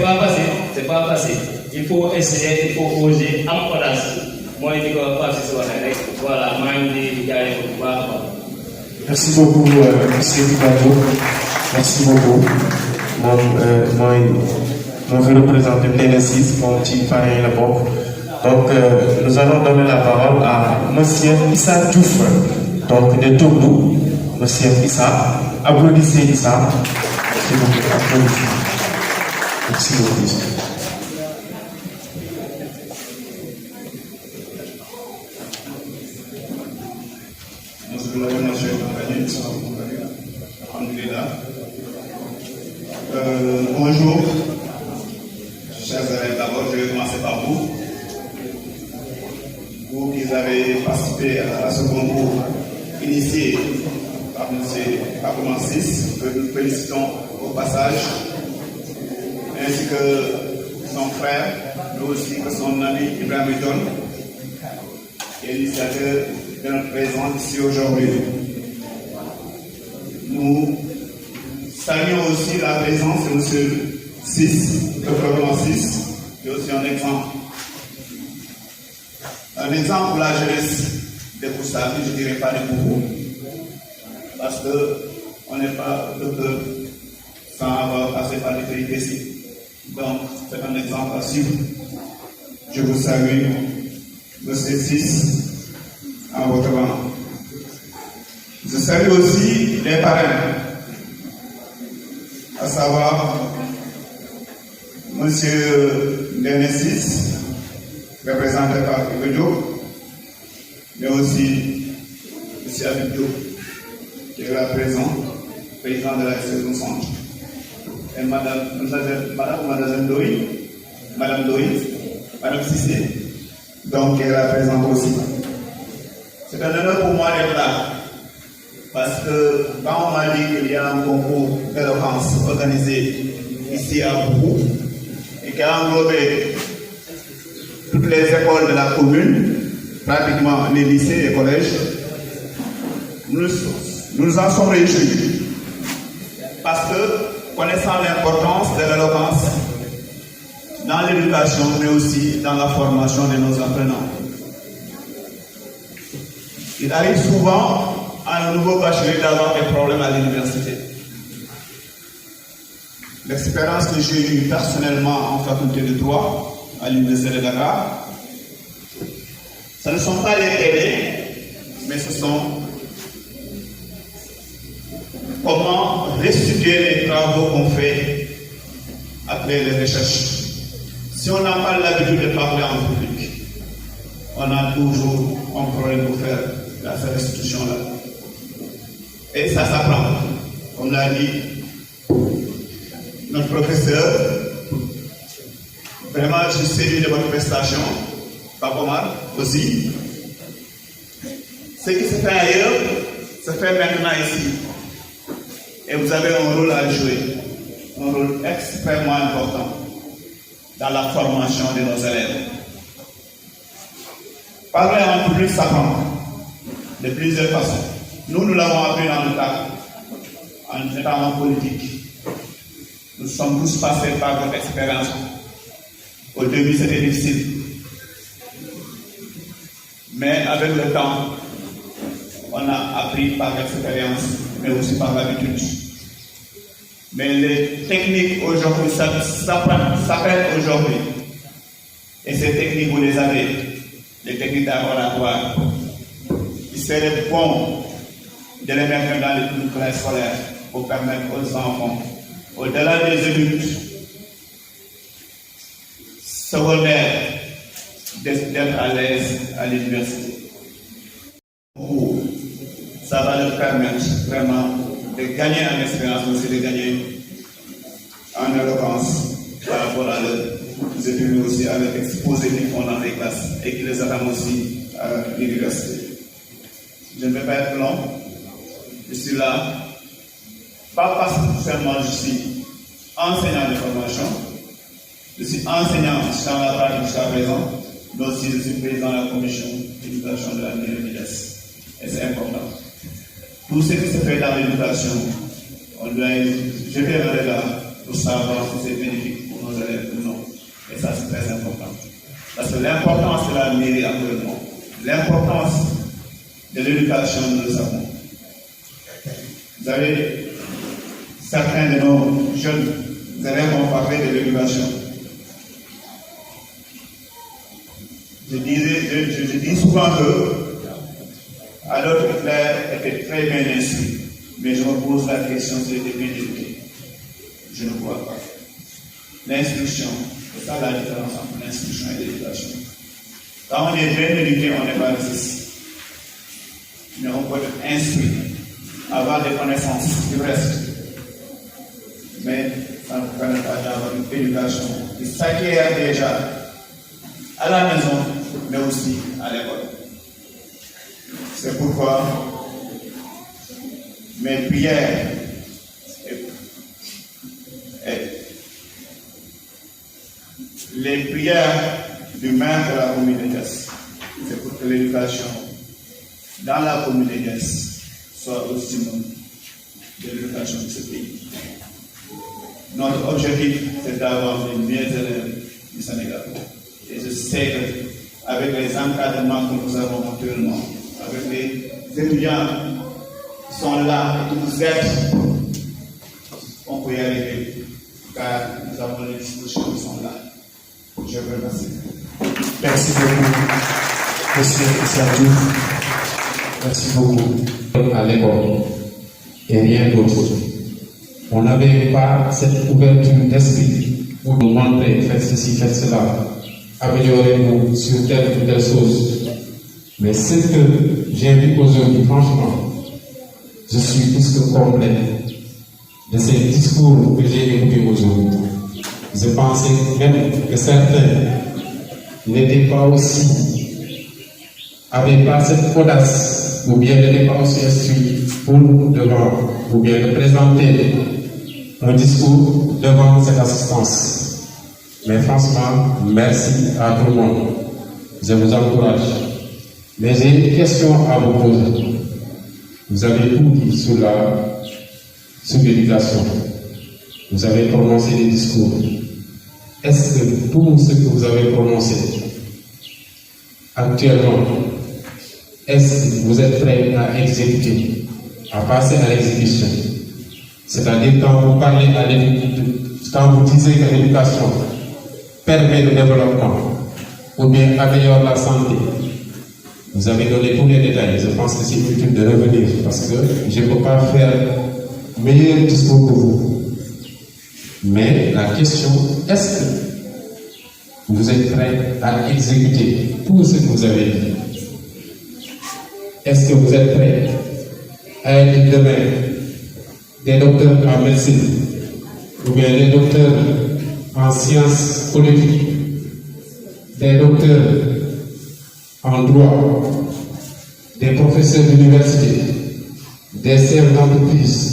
Speaker 6: c'est pas facile il faut essayer il faut oser am audace mooy di ko Pape Ciss waxee rek voilà maa ngi di jaajëfal bu baax a baax.
Speaker 1: Merci beaucoup, M. Ibadio. Merci beaucoup. Moi, je représente Ndene 6, mon petit parrain la banque. Donc, nous allons donner la parole à M. Issa Diouf. Donc, de Togo, M. Issa. Applaudissez Issa. S'il vous plaît, applaudissez. Merci beaucoup.
Speaker 7: Bonjour, chers amis, d'abord je vais commencer par vous. Vous qui avez participé à ce concours initié par M. Pape Ciss, que nous félicitons au passage, ainsi que son frère, mais aussi que son ami Ibrahim John, qui est l'initiateur de notre présence ici aujourd'hui. Nous saluons aussi la présence de M. Ciss, Dr. Ciss, qui est aussi un exemple. Un exemple pour la jeunesse de Koussavi, je ne dirais pas de beaucoup, parce qu'on n'est pas docteur sans avoir passé par les péripéties. Donc, c'est un exemple à suivre. Je vous salue, M. Ciss, en votre rang. Je salue aussi les parrains, à savoir M. Ndene 6, représenté par Iba Diop, mais aussi M. Habib Diop, qui est là présent, président de la saison centre. Et Madame Dory, Madame Cissé, donc qui est là présente aussi. C'est un honneur pour moi d'être là. Parce que quand on m'a dit qu'il y a un concours d'éloquence organisé ici à Boubou et qui a englobé toutes les écoles de la commune, pratiquement les lycées et collèges. Nous nous en sommes réjouis parce que, connaissant l'importance de l'éloquence dans l'éducation, mais aussi dans la formation de nos apprenants. Il arrive souvent à un nouveau bachelier d'avoir des problèmes à l'université. L'expérience que j'ai eue personnellement en faculté de droit à l'université de Dakar, ce ne sont pas les télés, mais ce sont comment restituer les travaux qu'on fait après les recherches. Si on n'a pas l'habitude de parler en public, on a toujours un problème pour faire cette restitution-là. Et ça s'apprend. Comme l'a dit notre professeur, vraiment je suis séduit de votre prestation, Papa Omar aussi. Ce qui se fait ailleurs, se fait maintenant ici. Et vous avez un rôle à jouer, un rôle extrêmement important dans la formation de nos élèves. Parler en public s'apprend de plusieurs façons. Nous l'avons appris dans le cadre, en étant en politique. Nous sommes tous passés par votre expérience. Au début, c'était difficile. Mais avec le temps, on a appris par l'expérience, mais aussi par l'habitude. Mais les techniques aujourd'hui s'apprennent aujourd'hui. Et ces techniques, vous les avez. Les techniques laboratoires. Il serait bon de les mettre dans les classes scolaires pour permettre aux enfants, au-delà des études secondaires, d'être à l'aise à l'université. Ça va leur permettre vraiment de gagner en expérience, mais aussi de gagner en éloquence par rapport à leurs études, mais aussi à leur exposé qu'ils font dans les classes et qui les attendent aussi à l'université. Je ne vais pas être long. Je suis là, pas parce que seulement je suis enseignant de formation, je suis enseignant dans la pratique jusqu'à présent, mais aussi je suis président de la commission d'éducation de la mairie de l'IDES. Et c'est important. Tout ce qui se fait dans l'éducation, on doit jeter un regard pour savoir si c'est bénéfique pour nos élèves ou non. Et ça, c'est très important. Parce que l'importance de la mairie actuellement, l'importance de l'éducation, nous le savons. Vous avez certains de nos jeunes élèves ont parlé de l'éducation. Je dis souvent que Adolf Hitler était très bien instruit, mais je me pose la question s'il était bien éduqué. Je ne crois pas. L'instruction, c'est ça la différence entre l'instruction et l'éducation. Quand on est bien éduqué, on n'est pas raciste. Mais on peut être instruit, avoir des connaissances du reste. Mais ça ne nous permet pas d'avoir une éducation qui s'acquiert déjà à la maison, mais aussi à l'école. C'est pourquoi mes prières et les prières du maire de la commune de Diass, c'est pour que l'éducation dans la commune de Diass soit au synonyme de l'éducation de ce pays. Notre objectif, c'est d'avoir les meilleurs élèves du Sénégal. Et je sais qu'avec les encadrements que nous avons actuellement, avec les étudiants qui sont là et qui nous aident, on peut y arriver, car nous avons les dispositions qui sont là. Je vous remercie.
Speaker 1: Merci beaucoup, monsieur Sadou. Merci beaucoup.
Speaker 8: À l'école et rien d'autre. On n'avait pas cette ouverture d'esprit pour nous montrer, faites ceci, faites cela, améliorez-vous sur telle ou telle chose. Mais ce que j'ai vu aujourd'hui, franchement, je suis plus que complet de ces discours que j'ai écoutés aujourd'hui. Je pensais même que certains n'étaient pas aussi, n'avaient pas cette audace, ou bien n'étaient pas aussi instruits pour devant, ou bien de présenter un discours devant cette assistance. Mais franchement, merci à tout le monde. je vous encourage. Mais j'ai une question à vous poser. Vous avez tout dit sur l'éducation. Vous avez prononcé des discours. Est-ce que tout ce que vous avez prononcé actuellement, est-ce que vous êtes prêts à exécuter, à passer à l'exécution? C'est-à-dire quand vous parlez quand vous disiez que l'éducation permet le développement ou bien améliore la santé, vous avez donné tous les détails. Je pense que c'est utile de revenir parce que je ne peux pas faire meilleur discours que vous. Mais la question, est-ce que vous êtes prêts à exécuter tout ce que vous avez dit? Est-ce que vous êtes prêts à être demain des docteurs en médecine ou bien des docteurs en sciences politiques, des docteurs en droit, des professeurs d'université, des chefs d'entreprise,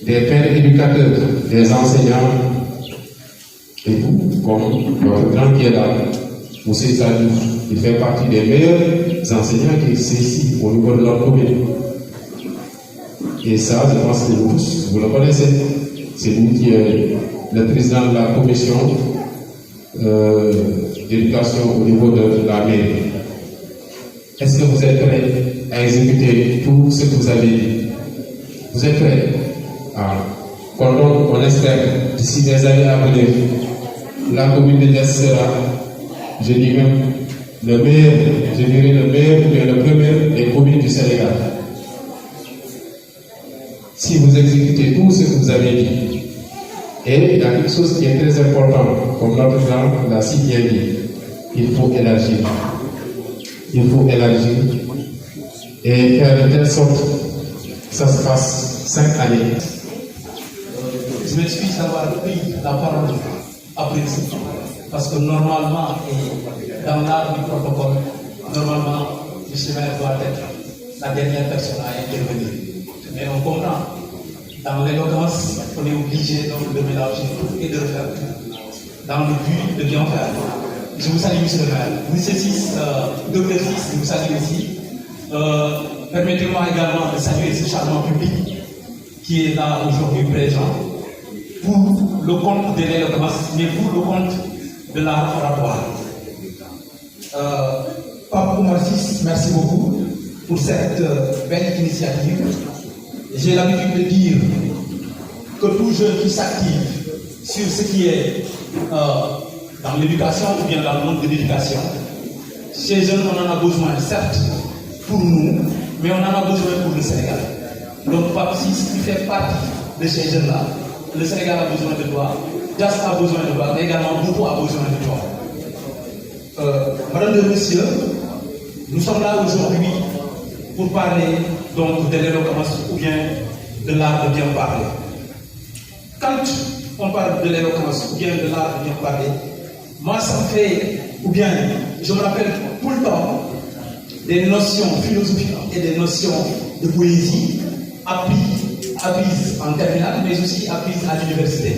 Speaker 8: des pères éducateurs, des enseignants et tout, comme notre grand qui est là, M. Sadou, il fait partie des meilleurs enseignants qui existent ici au niveau de leur commune. Et ça, je pense que vous tous, vous le connaissez. C'est lui qui est le président de la commission d'éducation au niveau de la mairie. Est-ce que vous êtes prêts à exécuter tout ce que vous avez dit? Vous êtes prêts? On espère, d'ici des années à venir, la commune de Diass sera, je dis même, le meilleur, je dirais le meilleur ou le premier des communes du Sénégal. Si vous exécutez tout ce que vous avez dit, et il y a quelque chose qui est très important, comme notre grand l'a si bien dit, il faut élargir. Il faut élargir et faire de telle sorte que ça se passe 5 années.
Speaker 9: Je m'excuse d'avoir pris la parole après ça, parce que normalement, dans l'art du protocole, normalement, le maire doit être la dernière personne à intervenir. Mais on comprend. Dans l'éloquence, on est obligé donc de mélanger tout et de le faire dans le but de bien faire. Je vous salue, monsieur le maire. Monsieur 6, Dr 6, je vous salue aussi. Permettez-moi également de saluer ce charmant public qui est là aujourd'hui présent pour le compte de l'éloquence, mais pour le compte de l'art oratoire. Pape Oumar 6, merci beaucoup pour cette belle initiative. J'ai l'habitude de dire que tout jeune qui s'active sur ce qui est dans l'éducation ou bien dans le monde de l'éducation, ces jeunes, on en a besoin, certes, pour nous, mais on en a besoin pour le Sénégal. Donc, Pape 6, tu fais partie de ces jeunes-là. Le Sénégal a besoin de toi, Diass a besoin de toi, mais également beaucoup a besoin de toi. Madame et messieurs, nous sommes là aujourd'hui pour parler donc de l'éloquence ou bien de l'art de bien parler. Quand on parle de l'éloquence ou bien de l'art de bien parler, moi ça me fait, ou bien je me rappelle tout le temps des notions philosophiques et des notions de poésie apprises en terminale, mais aussi apprises à l'université.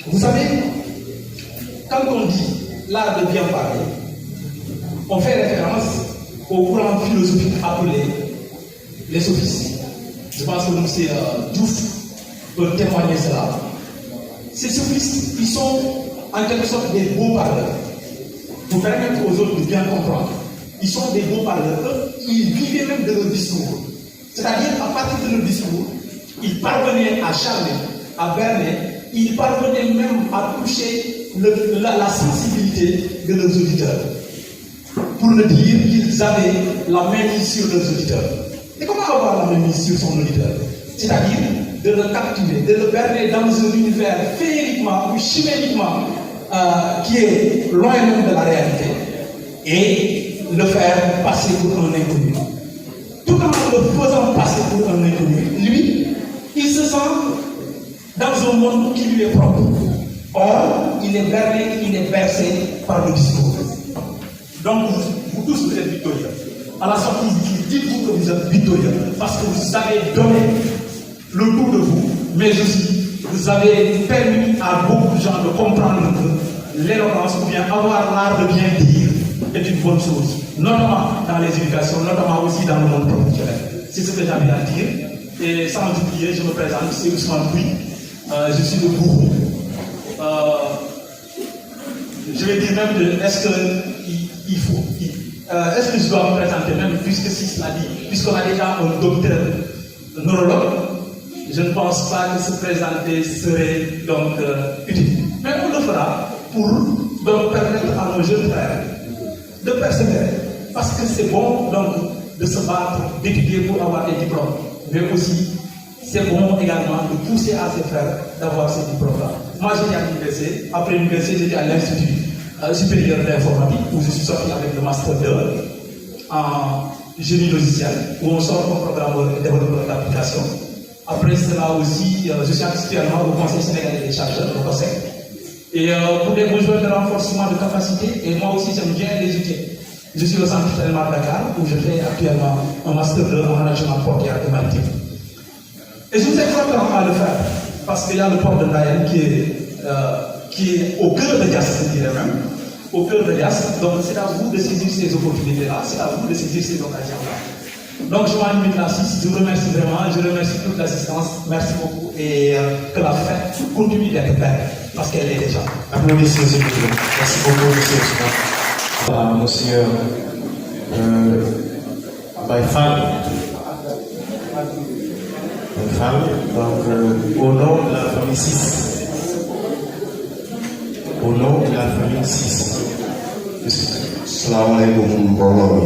Speaker 9: Vous savez, quand on dit l'art de bien parler, on fait référence au courant philosophique appelé les sophistes. Je pense que M. Diouf peut témoigner cela. Ces sophistes, ils sont en quelque sorte des beaux parleurs. Pour permettre aux autres de bien comprendre, ils sont des beaux parleurs. Eux, ils vivaient même de leur discours. C'est-à-dire, à partir de leur discours, ils parvenaient à charmer, à berner, ils parvenaient même à toucher la sensibilité de leurs auditeurs. Pour le dire qu'ils avaient la main mise sur leurs auditeurs. Et comment avoir la main mise sur son auditeur? C'est-à-dire de le captiver, de le berner dans un univers féeriquement ou chimériquement qui est loin même de la réalité et le faire passer pour un inconnu. Tout en le faisant passer pour un inconnu, lui, il se sent dans un monde qui lui est propre. Or, il est berné, il est bercé par le discours. Donc, vous tous, vous êtes victorieux. À la sortie, dites-vous que vous êtes victorieux. Parce que vous avez donné le tout de vous, mais aussi, vous avez permis à beaucoup de gens de comprendre que l'éloquence, ou bien avoir l'art de bien dire, est une bonne chose, notamment dans les éducations, notamment aussi dans le monde professionnel. C'est ce que j'avais à dire. Et sans oublier, je me présente, c'est Ousmane Pouy, je suis de Bourou. Je vais dire même de, est-ce que je dois me présenter même, puisque si cela dit, puisqu'on a déjà un docteur neurologue, je ne pense pas que se présenter serait donc utile. Mais on le fera pour donc permettre à nos jeunes frères de persévérer. Parce que c'est bon donc de se battre, d'étudier pour avoir des diplômes. Mais aussi, c'est bon également de pousser à ses frères d'avoir ces diplômes-là. Moi, j'étais à l'université. Après l'université, j'étais à l'Institut supérieur d'informatique, où je suis sorti avec le Master 2 en génie logiciel, où on sort un programme de développement d'application. Après cela aussi, je suis actuellement au Conseil sénégalais des chargeurs, le COSEC. Et pour des besoins de renforcement de capacité, et moi aussi j'aime bien les outils. Je suis au centre Telmar Dakar, où je fais actuellement un Master 2 en management portuaire et maritime. Et je vous exhorte à le faire, parce qu'il y a le port de Ndayen qui est au cœur de Dias, je dirais même, au cœur de Dias. Donc c'est à vous de saisir ces opportunités-là, c'est à vous de saisir ces occasions-là. Donc je m'en limite là-dessus, je vous remercie vraiment, je remercie toute l'assistance, merci beaucoup et que la fête continue d'être belle, parce qu'elle est déjà.
Speaker 1: Applaudissez s'il vous plaît. Merci beaucoup, monsieur Ousmane. Monsieur Baïfal. Donc, au nom de la famille 6. Au nom de la famille 6.
Speaker 10: Salam alaikum mbooloo mi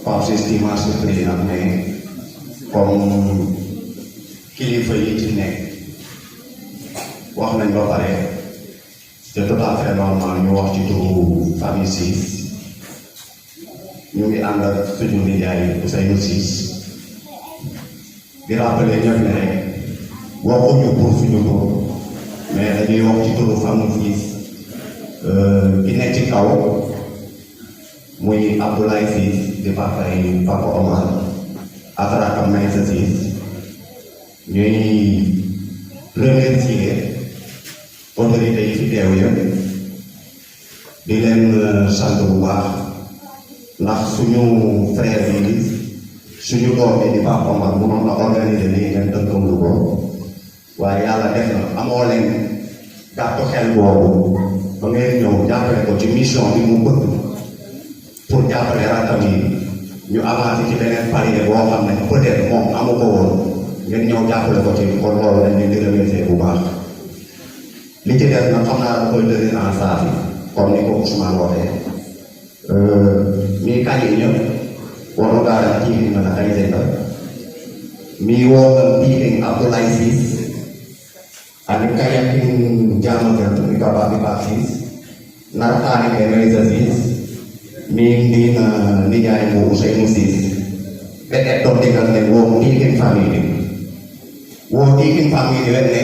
Speaker 10: Pape Ciss dimanche le président mais comme kilifa yi ci nekk wax nañ ba pare c'est tout à fait normal ñu wax ci turu famille 6 ñu ngi ànd ak suñu nijaay Ousseynou Ciss di rappeler ñëpp ne rek waxuñu pour suñu tur mais dañuy wax ci turu famille 6 ki nekk ci kaw muy Abdoulaye Ciss di papay Papa Omar ak rakam Maysa Ciss ñuy remercier autorités yi fi teew yëpp di leen sant bu baax ndax suñu frère bi suñu doom bi di Papa Omar mënoon na organiser lii ngeen tënkamlu ko waaye yàlla def na amoo leen gàttu xel boobu ba ngeen ñëw jàppale ko ci mission bi mu bëgg pour jàppale rakkam yi ñu avancé ci beneen palier boo xam ne peut-être moom amu ko woon ngeen ñëw jàppale ko ci kon loolu dañ leen di remercier bu baax li ci des nag xam naa da koy tenir en charge comme ni ko Ousmane waxee mi kañ yi ñëpp waru daara ci mën a ay dëkk mi woo meeting Abdoulaye Ciss ani kayakin jamagan mi Papa Ciss nartaani ke Maysa Ciss mi ndina nijaay mo Ousseynou Ciss ɓe ɗon digal ne wo ɗikin famille wo ɗikin famille wenne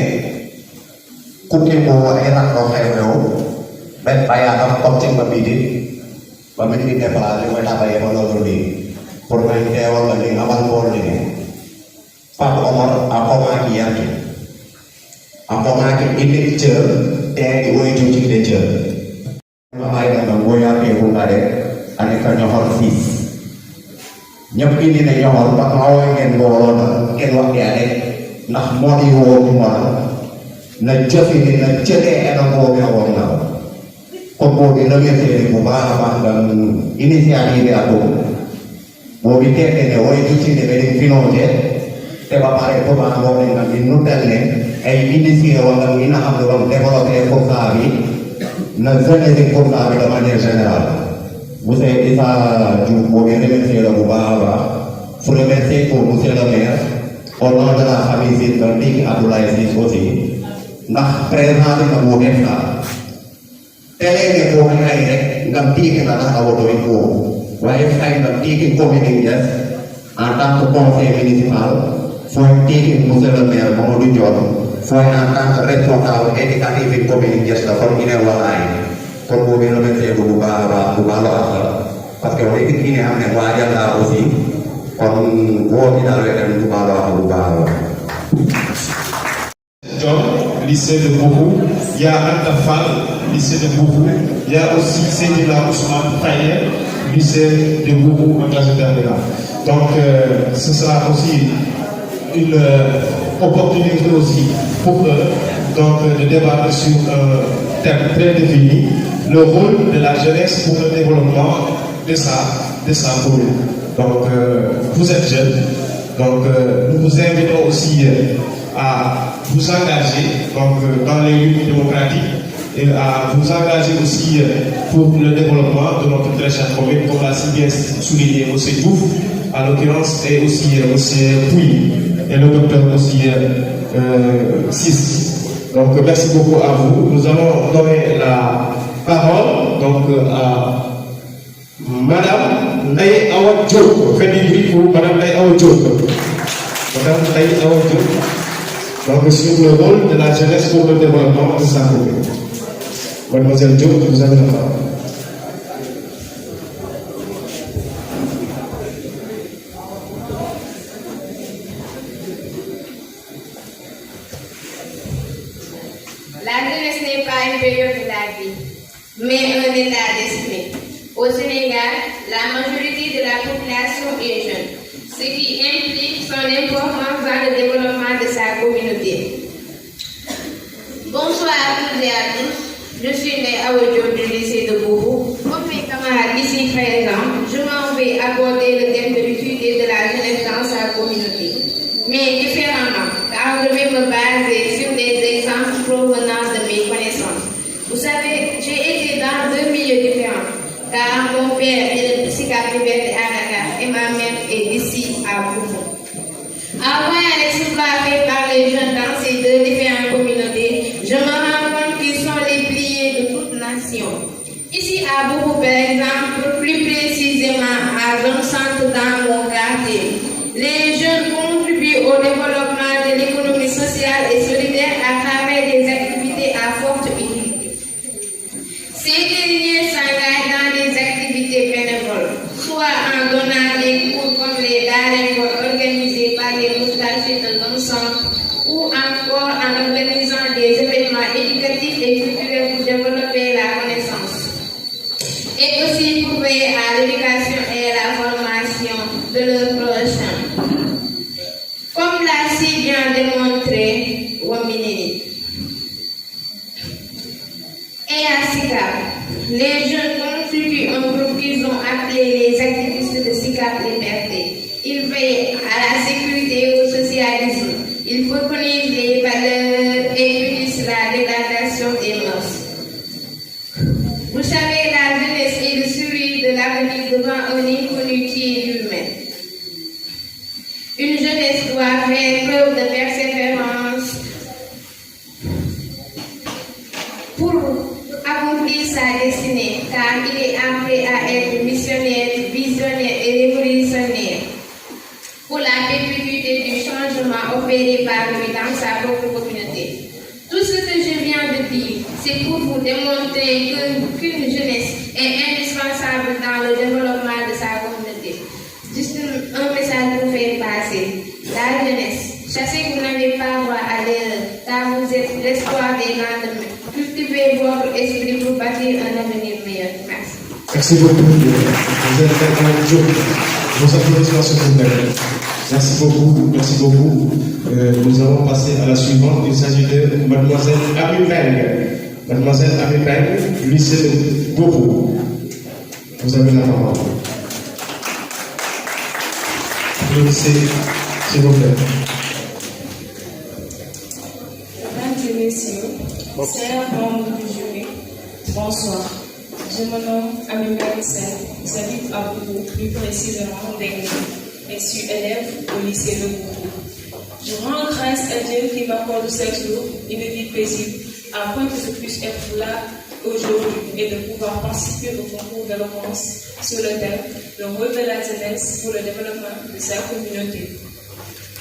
Speaker 10: kuke mo e rakɗo xewre o ɓen ɓayaɗam comtinma ɓiɗi ɓamin ɗi déplacé weta ɓaye ma loolu ɗi pour men teewal ɗi amal ngool ɗi Papa Omar a komaki yaki a komaki indi cër teegi woytu jigde cër mamayɗama woyake hungare ane ka ñohor Ciss ñëpp indi ne ñohor ba mawoy ngeen mbooloo na ngeen wax ade ndax moo di woo mona na jëfini na jëlee ena ngooge woon na kon boobu remercier bu baax a baax ngam initiative a boobu boobu teete ne woytu jigde ɓe ɗin financé te ba pare ko bana ngam in nutel ne ay initié wala ina xam ne wam développé Koka bi na jeunesse Koka bi de manière générale monsieur Issa Diouf boo ngeen remercier la bu baax a baax fu remercier pour monsieur le maire au nom de la famille Ciss nga ndiki Abdoulaye Ciss aussi ndax président bi nga moo def na télé ne ko ngay rek nga ndiki na ndax a woto in ko waaye xay nga ndiki commune Diass en tant que conseil municipal fooy ndiki monsieur le maire Mamadou Dione fooy en tant que responsable éducatif in commune Diass la kon ine walaay kon boobu remercier bu baax a baax bu baax la parce que wax dëgg ne xam ne waajal naa aussi kon woo ci daal leen bu baax a baax bu baax a baax.
Speaker 1: John, lycée de Bourou. il y a Antafal, lycée de Bourou, il y a aussi Sédila Ousmane Taïer, lycée de Bourou en classe de terminale. Donc, ce sera aussi une opportunité aussi pour eux donc, de débattre sur un thème très défini, le rôle de la jeunesse pour le développement de sa commune. Donc, vous êtes jeunes, donc nous vous invitons aussi à vous engager donc, dans les luttes démocratiques et à vous engager aussi pour le développement de notre très chère commune, comme l'a si bien souligné M. Diouf, à l'occurrence, et aussi M. Pouy et le docteur aussi Sis. Donc, merci beaucoup à vous. Nous allons donner la parole donc, à Madame Ndaye Awa Diop. Faites du bruit pour Madame Ndaye Awa Diop. Madame Ndaye Awa Diop. Donc, sur le rôle de la jeunesse pour le développement de sa commune. Mademoiselle Diop, vous avez la parole.
Speaker 11: La jeunesse n'est pas une période de la vie, mais un état d'esprit. Au Sénégal, la majorité de la population est jeune, ce qui implique son importance dans le développement de sa communauté. Bonsoir à toutes et à tous. Je suis Ndaye Awa Diop du lycée de Bourou. Comme mes camarades ici présents, je m'en vais aborder le thème de l'utilité de la jeunesse dans sa communauté, mais différemment, car je vais me baser sur des exemples provenant de mes connaissances. Vous savez, j'ai été dans deux milieux différents, car mon père est de Sicap Liberté à Dakar et ma mère est d'ici à Bourou. En voyant l'exploit fait par les jeunes dans ces deux différentes communautés, je me rends compte qu'ils sont les piliers de toute nation. Ici à Bourou, par exemple, plus précisément à Zone Centre dans mon quartier, les jeunes contribuent au développement de l'économie sociale et solidaire à travers des activités à forte utilité. Ces derniers s'engagent dans des activités bénévoles, soit en donnant des cours comme les darènes organisés par les moustachés de Zone Centre, ou encore en organisant des événements éducatifs et culturels pour développer la connaissance. Et aussi pour veiller à l'éducation et à la formation de leurs prochains. Comme l'a si bien démontré Waminini. Et à Sicap, les jeunes constituent un groupe qu'ils ont appelé les activistes de Sicap Liberté. Ils veillent à la sécurité et au socialisme. Ils préconisent les valeurs et punissent la dégradation des mœurs. Vous savez, la jeunesse est le souris de l'avenir devant un inconnu qui est l'humain. Une jeunesse doit faire preuve de persévérance pour accomplir sa destinée, car il est appelé à être missionnaire, visionnaire et révolutionnaire pour la perpétuité du changement opéré par lui dans sa propre communauté. Tout ce que je viens de dire, c'est pour vous démontrer qu'une jeunesse est indispensable dans le développement de sa communauté. Juste un message pour faire passer. La jeunesse, sachez que vous n'avez pas droit à l'erreur, car vous êtes l'espoir des lendemains. Cultivez votre esprit pour bâtir un avenir meilleur. Merci.
Speaker 1: Merci beaucoup. Vous êtes un jour. Vos applaudissements s'il vous plaît. Merci beaucoup, merci beaucoup. Nous allons passer à la suivante. Il s'agit de Mademoiselle Ami Peng. Mademoiselle Ami Peng, du lycée de Bourou. Vous avez la parole. Le lycée, s'il vous plaît.
Speaker 12: Mesdames et messieurs, chers membres du jury, bonsoir. Je me nomme Ami Peng Sen, j'habite à Bourou, plus précisément Dengue. Et suis élève au lycée de Bourou. Je rends grâce à Dieu qui m'accorde chaque jour une vie paisible, afin que je puisse être là aujourd'hui et de pouvoir participer au concours d'éloquence sur le thème le rôle de la jeunesse pour le développement de sa communauté.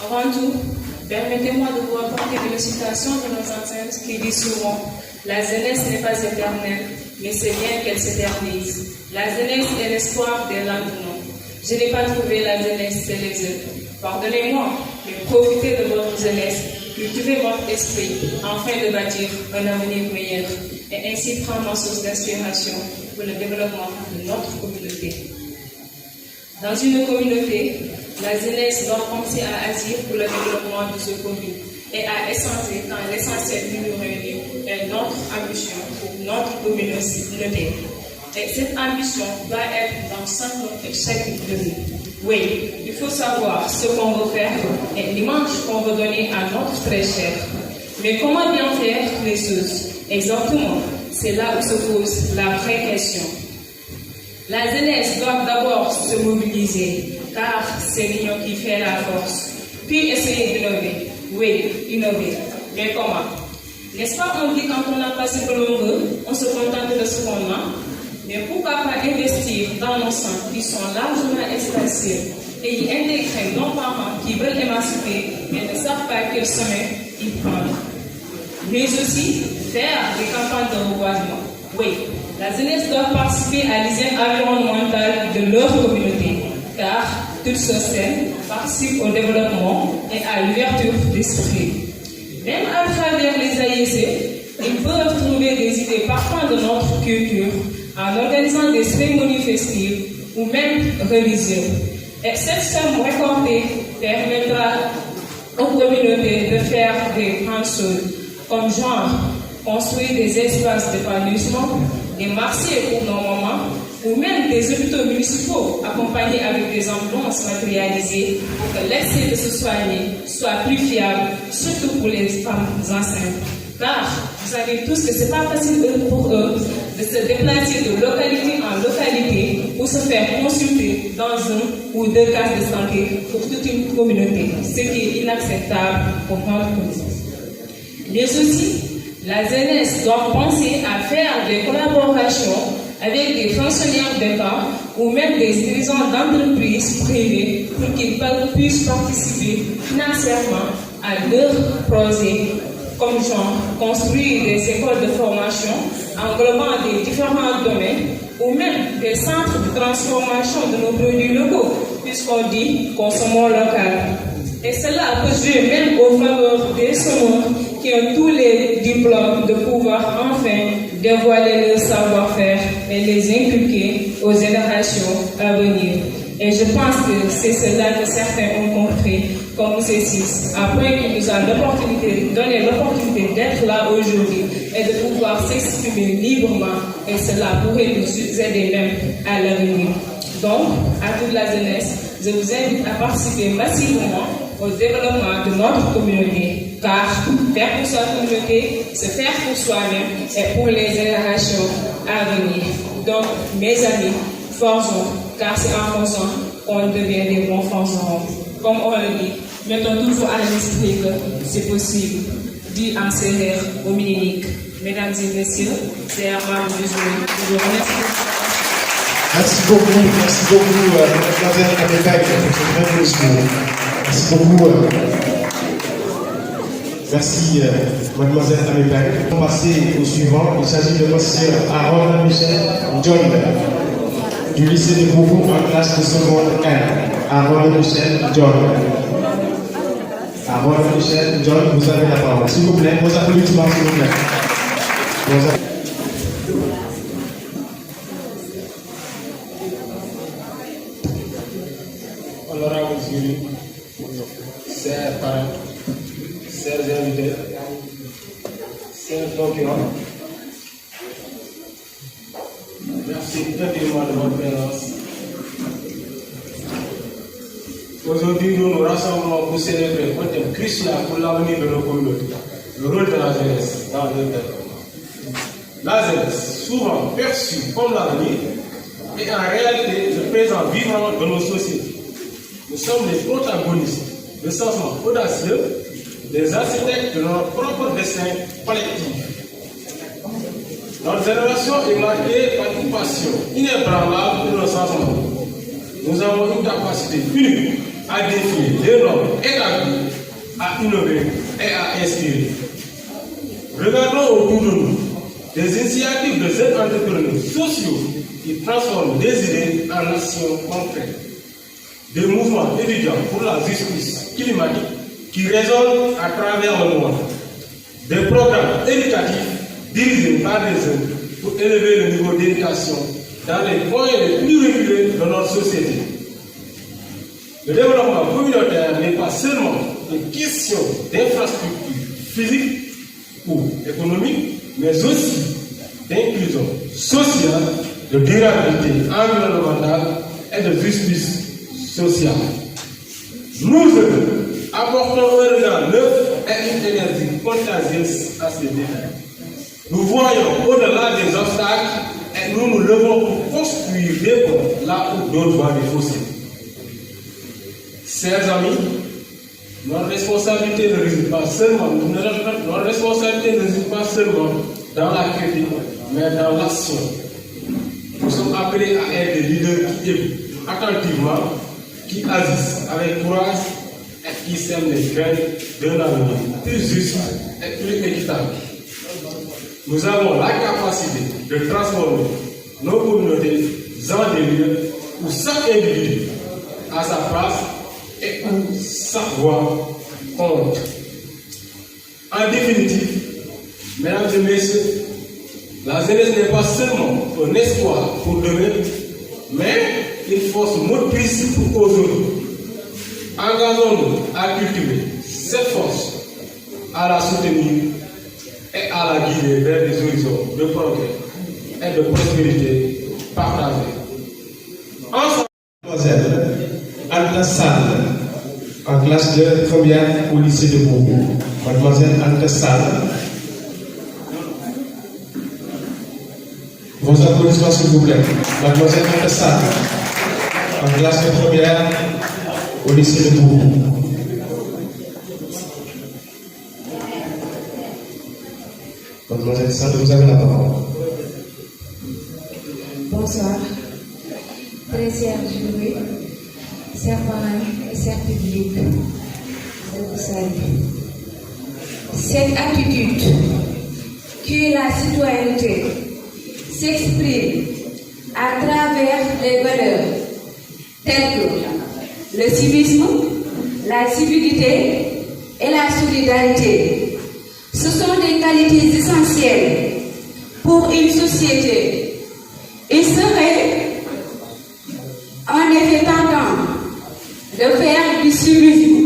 Speaker 12: Avant tout, permettez-moi de vous apporter une citation de nos anciens qui dit souvent la jeunesse n'est pas éternelle, mais c'est bien qu'elle s'éternise. La jeunesse est l'espoir des lendemains. Je n'ai pas trouvé la jeunesse chez les autres. Pardonnez-moi, mais profitez de votre jeunesse, cultiver votre esprit afin de bâtir un avenir meilleur et ainsi prendre source d'inspiration pour le développement de notre communauté. Dans une communauté, la jeunesse doit penser à agir pour le développement de ce commune et à échanger quand l'essentiel qui nous réunit est notre ambition pour notre communauté. Et cette ambition doit être dans chaque de nous. Oui, il faut savoir ce qu'on veut faire et l'image qu'on veut donner à notre très cher. Mais comment bien faire les choses? Exactement, c'est là où se pose la vraie question. La jeunesse doit d'abord se mobiliser, car c'est l'union qui fait la force. Puis essayer d'innover. Oui, innover. Mais comment? N'est-ce pas, on dit quand on n'a pas ce que l'on veut, on se contente de ce qu'on a? Mais pourquoi pas investir dans nos centres qui sont largement espacieux et y intégrer nos parents qui veulent émanciper mais ne savent pas quel chemin ils prennent? Mais aussi faire des campagnes de reboisement. Oui, la jeunesse doit participer à l'hygiène environnementale de leur communauté, car toute société participe au développement et à l'ouverture d'esprit. Même à travers les AIC, ils peuvent trouver des idées partant de notre culture en organisant des cérémonies festives ou même religieuses. Et cette somme récoltée permettra aux communautés de faire des grandes choses, comme genre construire des espaces d'épanouissement, des marchés pour nos mamans, ou même des hôpitaux municipaux accompagnés avec des ambulances matérialisées pour que l'accès de se soigner soit plus fiable, surtout pour les femmes enceintes. Car vous savez tous que ce n'est pas facile pour eux de se déplacer de localité en localité pour se faire consulter dans un ou deux cases de santé pour toute une communauté, ce qui est inacceptable pour notre communauté. Mais aussi, la jeunesse doit penser à faire des collaborations avec des fonctionnaires d'État ou même des dirigeants d'entreprises privées pour qu'ils puissent participer financièrement à leurs projets, comme genre construire des écoles de formation englobant des différents domaines ou même des centres de transformation de nos produits locaux, puisqu'on dit consommons local. Et cela peut jouer même aux faveurs des semeurs qui ont tous les diplômes de pouvoir enfin dévoiler leur savoir-faire et les inculquer aux générations à venir. Et je pense que c'est cela que certains ont compris, comme ceci, après qu'il nous a donné l'opportunité d'être là aujourd'hui et de pouvoir s'exprimer librement, et cela pourrait nous aider même à l'avenir. Donc, à toute la jeunesse, je vous invite à participer massivement au développement de notre communauté, car faire pour sa communauté, c'est faire pour soi-même et pour les générations à venir. Donc, mes amis, forgeons, car c'est en forgeant qu'on devient des bons forgerons. Comme on le dit, mettons toujours à l'esprit que c'est possible, dit en sérère au Mininik. Mesdames et messieurs, c'est Armand de Jouer. Je vous remercie.
Speaker 1: Merci beaucoup, mademoiselle Amébek, pour ce très beau discours. Merci beaucoup. Merci, mademoiselle Amébek. On va passer au suivant. Il s'agit de monsieur Aaron Michel John, du lycée de Boubou en classe de seconde 1. Aaron Michel John. Aaron Michel John, vous avez la parole. S'il vous plaît, vos applaudissements, s'il vous plaît.
Speaker 13: Honorable jury, chers parents, chers invités, chers concurrents, merci infiniment de votre présence. Aujourd'hui, nous nous rassemblons pour célébrer un thème crucial pour l'avenir de nos communautés, le rôle de la jeunesse dans le développement. La jeunesse, souvent perçue comme l'avenir, est en réalité le présent vivant de nos sociétés. Nous sommes les protagonistes de changements audacieux, des architectes de notre propre destin collectif. Notre génération est marquée par une passion inébranlable pour le changement. Nous avons une capacité unique à défier les normes établies, à innover et à inspirer. Regardons autour de nous des initiatives de jeunes entrepreneurs sociaux qui transforment des idées en actions concrètes. Des mouvements étudiants pour la justice climatique qui résonnent à travers le monde. Des programmes éducatifs dirigés par des jeunes pour élever le niveau d'éducation dans les coins les plus reculés de notre société. Le développement communautaire n'est pas seulement une question d'infrastructure physique ou économique, mais aussi d'inclusion sociale, de durabilité environnementale et de justice sociale. Nous apportons un regard neuf et une énergie contagieuse à ces défis. Nous voyons au-delà des obstacles et nous nous levons pour construire des ponts là où d'autres voient des fossés. Chers amis, notre responsabilité ne réside pas seulement dans la critique, mais dans l'action. Nous sommes appelés à être des leaders qui écoutent attentivement, qui agissent avec courage et qui sèment les graines d'un avenir plus juste et plus équitable. Nous avons la capacité de transformer nos communautés en des lieux où chaque individu a sa place et où sa voix compte. En définitive, mesdames et messieurs, la jeunesse n'est pas seulement un espoir pour demain, mais une force motrice pour aujourd'hui. Engageons-nous à cultiver cette force, à la soutenir et à la guider vers des horizons de progrès et de prospérité partagée.
Speaker 1: Mademoiselle Anta Sall, en classe de première au lycée de Bourgogne. Mademoiselle Anta Sall. Vos applaudissements s'il vous plaît. Mademoiselle Anta Sall, en classe de première au lycée de Bourgogne. Mademoiselle Sall, vous avez la parole.
Speaker 11: Bonsoir, très chers jurés, chers parents et chers publics, je vous salue. Cette attitude qui est la citoyenneté s'exprime à travers les valeurs telles que le civisme, la civilité et la solidarité. Ce sont des qualités essentielles pour une société. Il serait en effet tentant de faire du civisme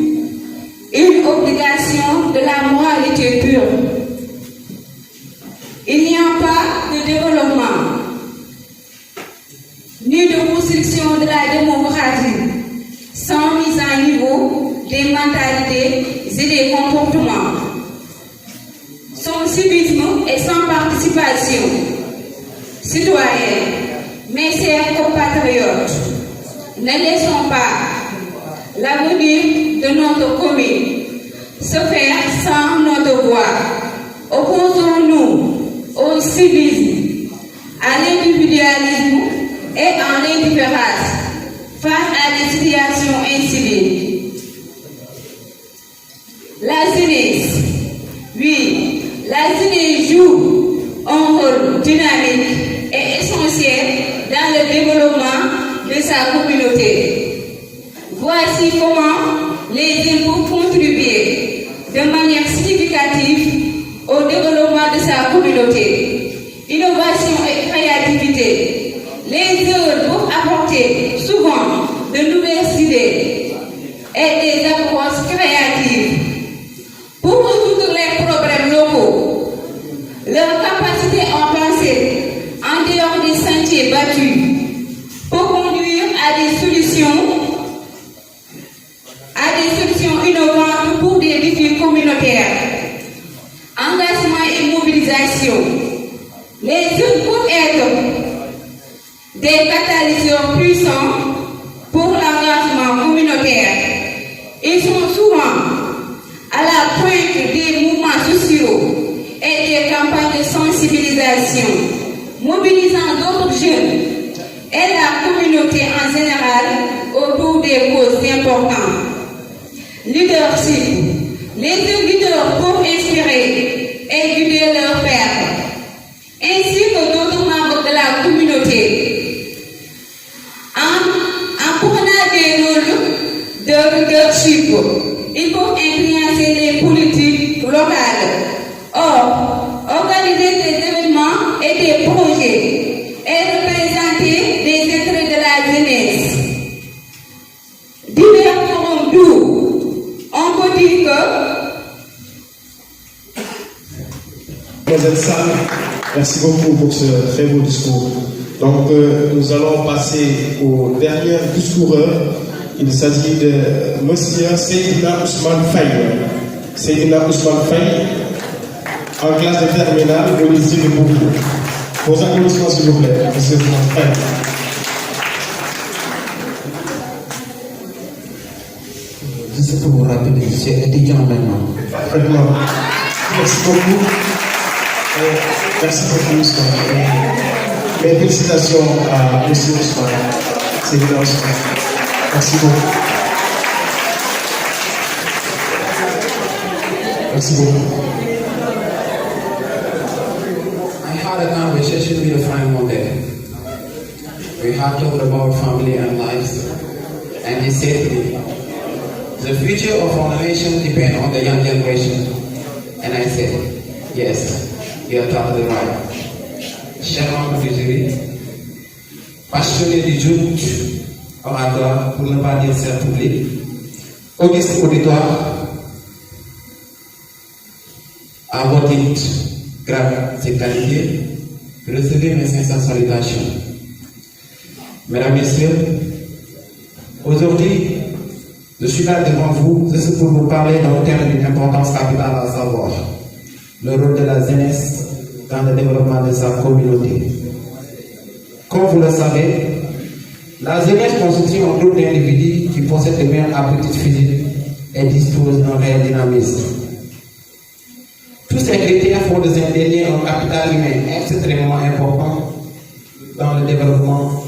Speaker 11: une obligation de la moralité pure. Il n'y a pas de développement ni de construction de la démocratie sans mise à niveau des mentalités et des comportements. Sans civisme et sans participation citoyenne, mes chers compatriotes, ne laissons pas l'avenir de notre commune se faire sans notre voix. Opposons-nous au civisme, à l'individualisme et à l'indifférence face à des situations inciviles. La jeunesse, oui, la jeunesse joue un rôle dynamique et essentiel dans le développement de sa communauté. Voici comment les jeunes peuvent contribuer de manière significative au développement de sa communauté. Innovation et créativité. Les jeunes peuvent apporter souvent de nouvelles idées et des approches créatives pour résoudre les problèmes locaux. Leur capacité à penser en dehors des sentiers battus pour conduire à des solutions innovantes pour des défis communautaires. Engagement et mobilisation. Les jeunes peuvent être des catalyseurs puissants pour l'engagement communautaire. Ils sont souvent à la pointe des mouvements sociaux et des campagnes de sensibilisation, mobilisant d'autres jeunes et la communauté en général autour des causes importantes. Leadership. Les deux leaders peuvent inspirer et guider leurs pairs, ainsi que d'autres membres de la communauté, en prenant des rôles de leadership
Speaker 14: il faut influencer les politiques locales. Or, organiser des événements et des projets et représenter des intérêts de la jeunesse. Divertirons-nous. On peut dire que
Speaker 1: Mademoiselle Sam, merci beaucoup pour ce très beau discours. Donc, nous allons passer au dernier discoureur. Il s'agit de Monsieur Seydina Ousmane Faye. Seydina Ousmane Faye, en classe de terminale au lycée de Boubou. Vos applaudissements, s'il vous plaît, Monsieur Ousmane Faye.
Speaker 15: Juste pour vous rappeler, je suis étudiant maintenant.
Speaker 1: Parfaitement. Merci beaucoup. Merci beaucoup, Ousmane. Mes félicitations à M. Ousmane. C'est bien Ousmane. Merci beaucoup. Merci beaucoup.
Speaker 15: I had a conversation with a friend one day. We had talked about family and lives, and he said to me, the future of our nation depends on the young generation. And I said, yes, you are totally right. Cher membre du jury, passionné du doute, orateur, pour ne pas dire ser public, auguste auditoire, à votre titre, grâce à ses qualités, recevez mes sincères salutations. Mesdames, Messieurs, aujourd'hui, je suis là devant vous juste pour vous parler d'un thème d'une importance capitale à savoir le rôle de la jeunesse dans le développement de sa communauté. Comme vous le savez, la jeunesse constitue un groupe d'individus qui possèdent de meilleures aptitudes physiques et disposent d'un réel dynamisme. Tous ces critères font de ces derniers un capital humain extrêmement important dans le développement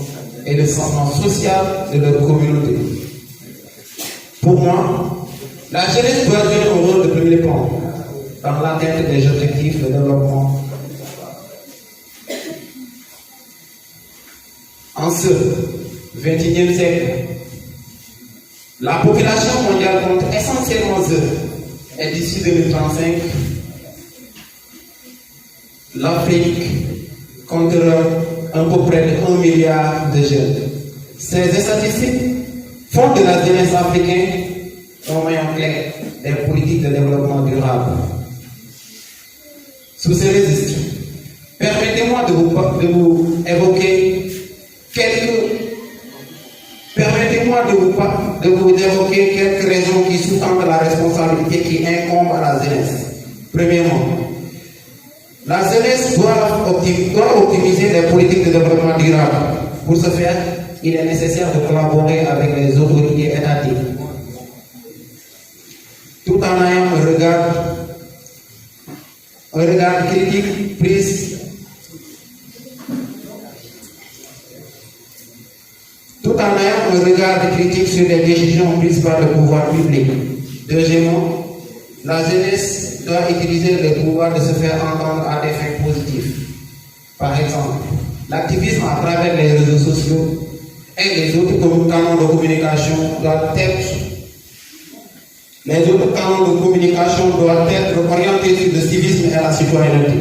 Speaker 15: et le changement social de leur communauté. Pour moi, la jeunesse doit jouer un rôle de premier plan dans l'atteinte des objectifs de développement. En ce XXIe siècle, la population mondiale compte essentiellement et d'ici 2035, l'Afrique comptera à peu près de 1 milliard de jeunes. Ces statistiques font de la jeunesse africaine un maillon clé des politiques de développement durable. Sous ces registres, permettez-moi de vous évoquer quelques raisons qui sous-tendent la responsabilité qui incombe à la jeunesse. Premièrement, la jeunesse doit optimiser les politiques de développement durable. Pour ce faire, il est nécessaire de collaborer avec les autorités étatiques, tout en ayant un regard critique prise sur les décisions prises par le pouvoir public. Deuxièmement, la jeunesse doit utiliser le pouvoir de se faire entendre à des fins positives. Par exemple, l'activisme à travers les réseaux sociaux et les autres canaux de communication doivent être orientés sur le civisme et la citoyenneté.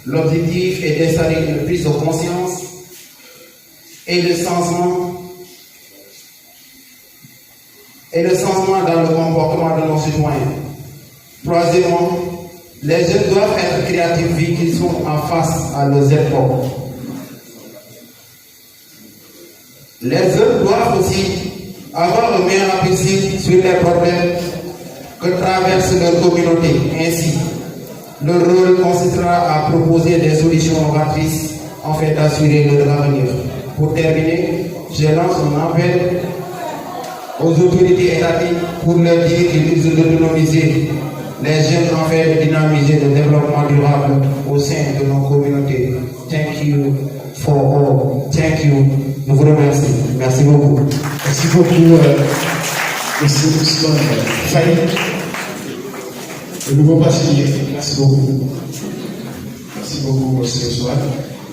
Speaker 15: L'objectif est d'installer une prise de conscience et le changement dans le comportement de nos citoyens. Troisièmement, les jeunes doivent être créatifs vu qu'ils sont en face à leurs époques. Les jeunes doivent aussi avoir un meilleur appétit sur les problèmes que traverse leur communauté. Ainsi, leur rôle consistera à proposer des solutions novatrices afin d'assurer leur avenir. Pour terminer, je lance un appel aux autorités étatiques pour leur dire qu'ils doivent autonomiser les jeunes afin de dynamiser le développement durable au sein de nos communautés. Thank you for all. Thank you. Je vous remercie. Merci beaucoup.
Speaker 1: Merci beaucoup, Monsieur Ousmane Faye. Le nouveau bachelier. Merci beaucoup. Merci beaucoup, Monsieur Ousmane.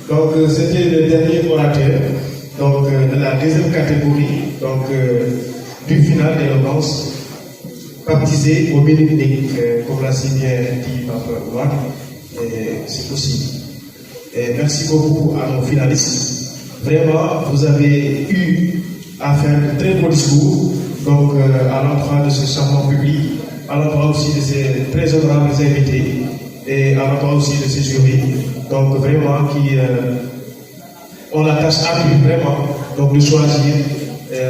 Speaker 1: Donc, c'était le dernier orateur de la deuxième catégorie, du final d'éloquence. baptisé au Bénédicte, comme l'a si bien dit Papa Ouad, c'est possible. Et merci beaucoup à nos finalistes. Vraiment, vous avez eu à faire de très beaux discours, donc à l'endroit de ce charmant public, à l'endroit aussi de ces très honorables invités, et à l'endroit aussi de ces jurys, donc vraiment qui ont la tâche ardue, vraiment, donc de choisir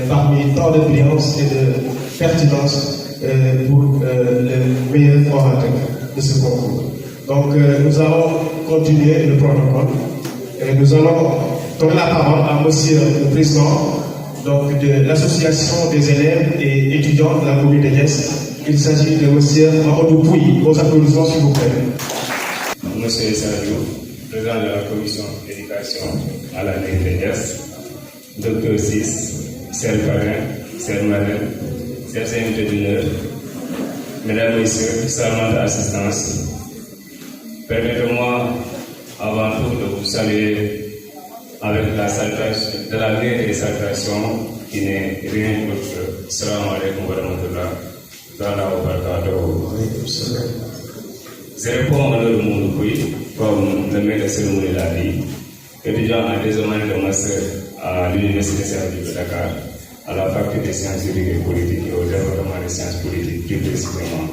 Speaker 1: parmi tant de brillance et de pertinence pour le meilleur orateur de ce concours. Donc nous allons continuer le protocole et nous allons donner la parole à monsieur le président donc, de l'association des élèves et étudiants de la commune de Yes. Il s'agit de monsieur Mamadou Pouy. Vos applaudissements s'il vous plaît.
Speaker 16: Monsieur Sadio, président de la commission d'éducation à la mairie de Yes, docteur 6, chers parrains, chers madame, chers invités d'honneur, mesdames et messieurs, charmante assistance, permettez-moi avant tout de vous saluer avec la salutation de la meilleure des salutations qui n'est rien d'autre que Salam alaikum wa rahmatullah wa barakatuh. Je réponds à l'heure monde comme le maître de cérémonie l'a dit, étudiant en deuxième année de master à l'Université scientifique de Dakar, à la faculté des sciences juridiques et politiques et au département des sciences politiques plus précisément.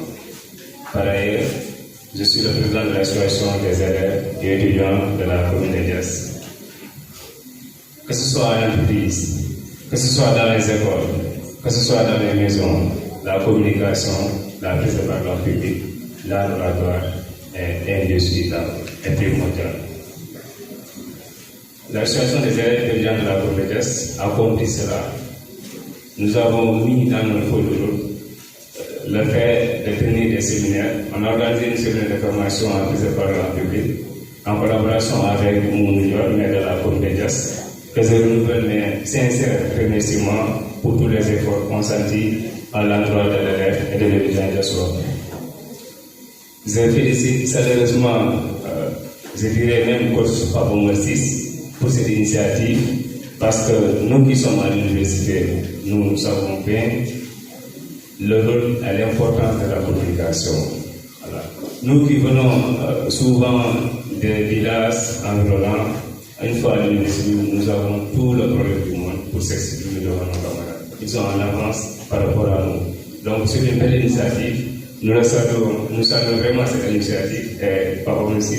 Speaker 16: Par ailleurs, je suis le président de l'association des élèves et étudiants de la commune de Yes. Que ce soit à l'entreprise, que ce soit dans les écoles, que ce soit dans les maisons, la communication, la prise de parole publique, l'art oratoire est indiscutable et primordial. L'association des élèves et étudiants de la commune de Yes a compris cela. Nous avons mis dans notre feuille de route le fait de tenir des séminaires. On a organisé une séminaire de formation en prise de parole en public en collaboration avec mon maire de la commune de Yes. Que je renouvelle mes sincères remerciements pour tous les efforts consentis à l'endroit de l'élève et de l'étudiant de soi. Je félicite chaleureusement, je dirais même coach Papa Mercis pour cette initiative parce que nous qui sommes à l'université, nous savons bien le rôle et l'importance de la communication. Voilà. Nous qui venons souvent des villages environnants, une fois à l'université, nous avons tout le problème du monde pour s'exprimer devant nos camarades. Ils sont en avance par rapport à nous. Donc, c'est une belle initiative. Nous saluons vraiment cette initiative. Et par rapport aussi,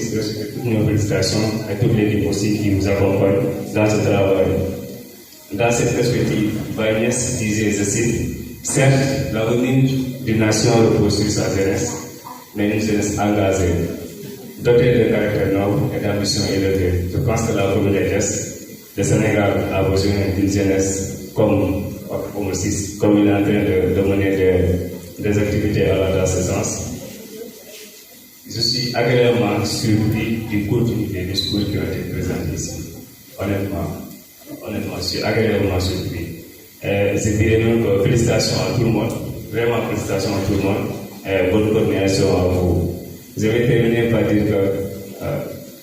Speaker 16: toutes nos félicitations et toute l'équipe aussi qui nous accompagne dans ce travail. Dans cette perspective, Bagnès disait, je cite, certes, l'avenir d'une nation repose sur sa jeunesse, mais une jeunesse engagée, dotée de caractère noble et d'ambition élevée. Je pense que la commune de Yes, le Sénégal a besoin d'une jeunesse comme il est en train de mener des activités dans ce sens. Je suis agréablement surpris du contenu des discours qui ont été présentés ici. Honnêtement, je suis agréablement surpris. Je dirais même que félicitations à tout le monde, vraiment félicitations à tout le monde, et bonne continuation à vous. Je vais terminer par dire que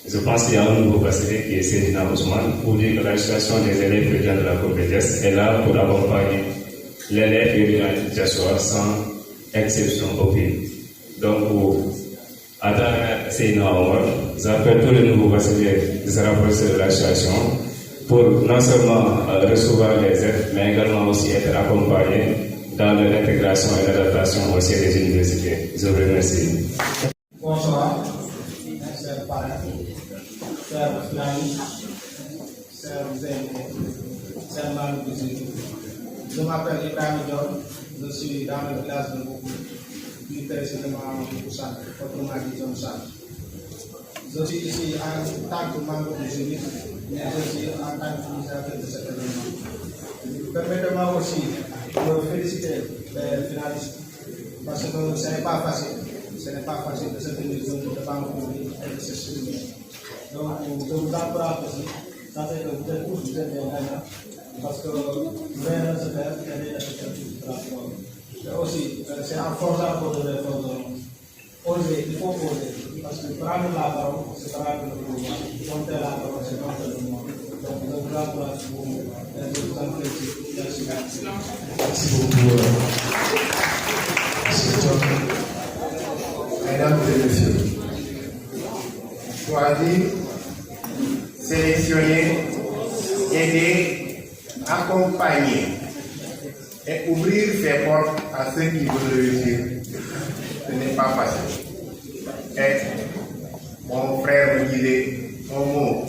Speaker 16: je pense qu'il y a un nouveau bachelier qui est Sédina Ousmane pour dire que l'association des élèves étudiants de la compétence est là pour accompagner l'élève étudiant de Joshua sans exception aucune. Donc, à travers Sédina Omar, j'appelle tous les nouveaux bacheliers de se rapprocher de l'association pour non seulement recevoir les aides, mais également aussi être accompagnés dans l'intégration et l'adaptation au sein des universités. Je vous remercie.
Speaker 17: Bonsoir, chers parents, chers amis, chers invités, chers membres du jury. Je m'appelle Ibrahim Dior, je suis dans le village de Boubou, plus précisément à Boussan, autrement dit Zone Centre. Je suis ici en tant que membre du jury, mais aussi en tant qu'initiateur de cet événement. Permettez-moi aussi de féliciter les finalistes, parce que ce n'est pas facile. Ce n'est pas facile de se tenir devant le public et de s'exprimer. Donc, je vous encourage aussi, sachez que vous êtes tous des gagnants, parce que rien ne se fait et rien ne se fait tout transport. Et aussi, c'est en forçant pour les efforts. Oser, il faut oser, parce que prendre la parole, c'est prendre le pouvoir. Compter la parole, c'est compter le monde. Donc, je vous encourage pour vous et je vous en félicite. Merci.
Speaker 1: Merci beaucoup.
Speaker 18: c'est-à-dire sélectionner, aider, accompagner et ouvrir ses portes à ceux qui veulent réussir. Ce n'est pas facile. Et mon frère me disait, un mot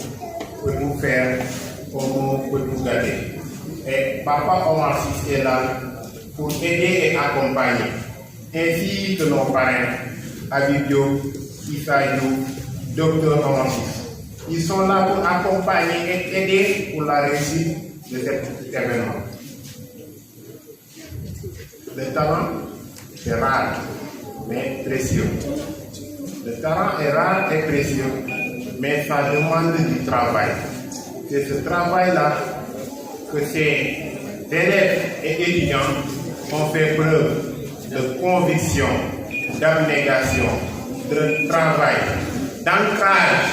Speaker 18: peut tout faire, un mot peut tout garder. Et Papa Omar Sy est là pour aider et accompagner, ainsi que nos parrains, Habib Diop, Issa Diop, Dr Omar Sy. Ils sont là pour accompagner et aider pour la réussite de cet événement. Le talent, c'est rare, mais précieux. Le talent est rare et précieux, mais ça demande du travail. C'est ce travail-là que ces élèves et étudiants ont fait preuve de conviction, d'abnégation, de travail, d'ancrage,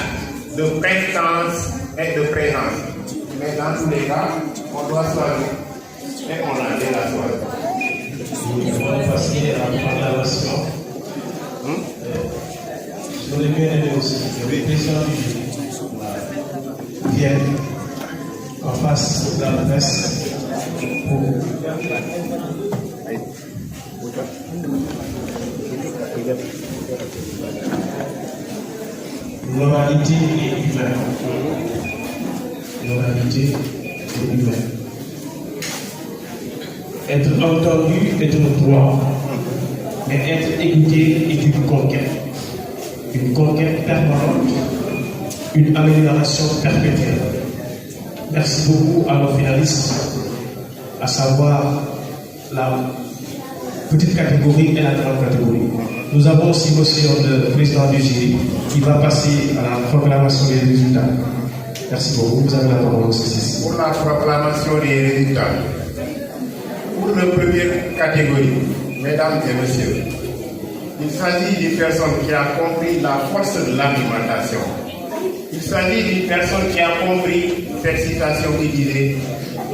Speaker 18: de prestance et de présence. Mais dans tous les cas, on doit soigner et on a déjà soigné.
Speaker 17: Nous allons passer à la proclamation. J'aurais bien aimé aussi que le président du jury vienne en face de la presse pour l'oralité est humaine. L'oralité est humaine. Être entendu est un droit, mais être écouté est une conquête. Une conquête permanente, une amélioration perpétuelle. Merci beaucoup à nos finalistes, à savoir la petite catégorie et la grande catégorie. Nous avons aussi monsieur le président du jury qui va passer à la proclamation des résultats. Merci beaucoup. Vous avez la parole aussi.
Speaker 18: Pour la proclamation des résultats, pour la première catégorie, mesdames et messieurs, il s'agit d'une personne qui a compris la force de l'alimentation. Il s'agit d'une personne qui a compris cette citation qui disait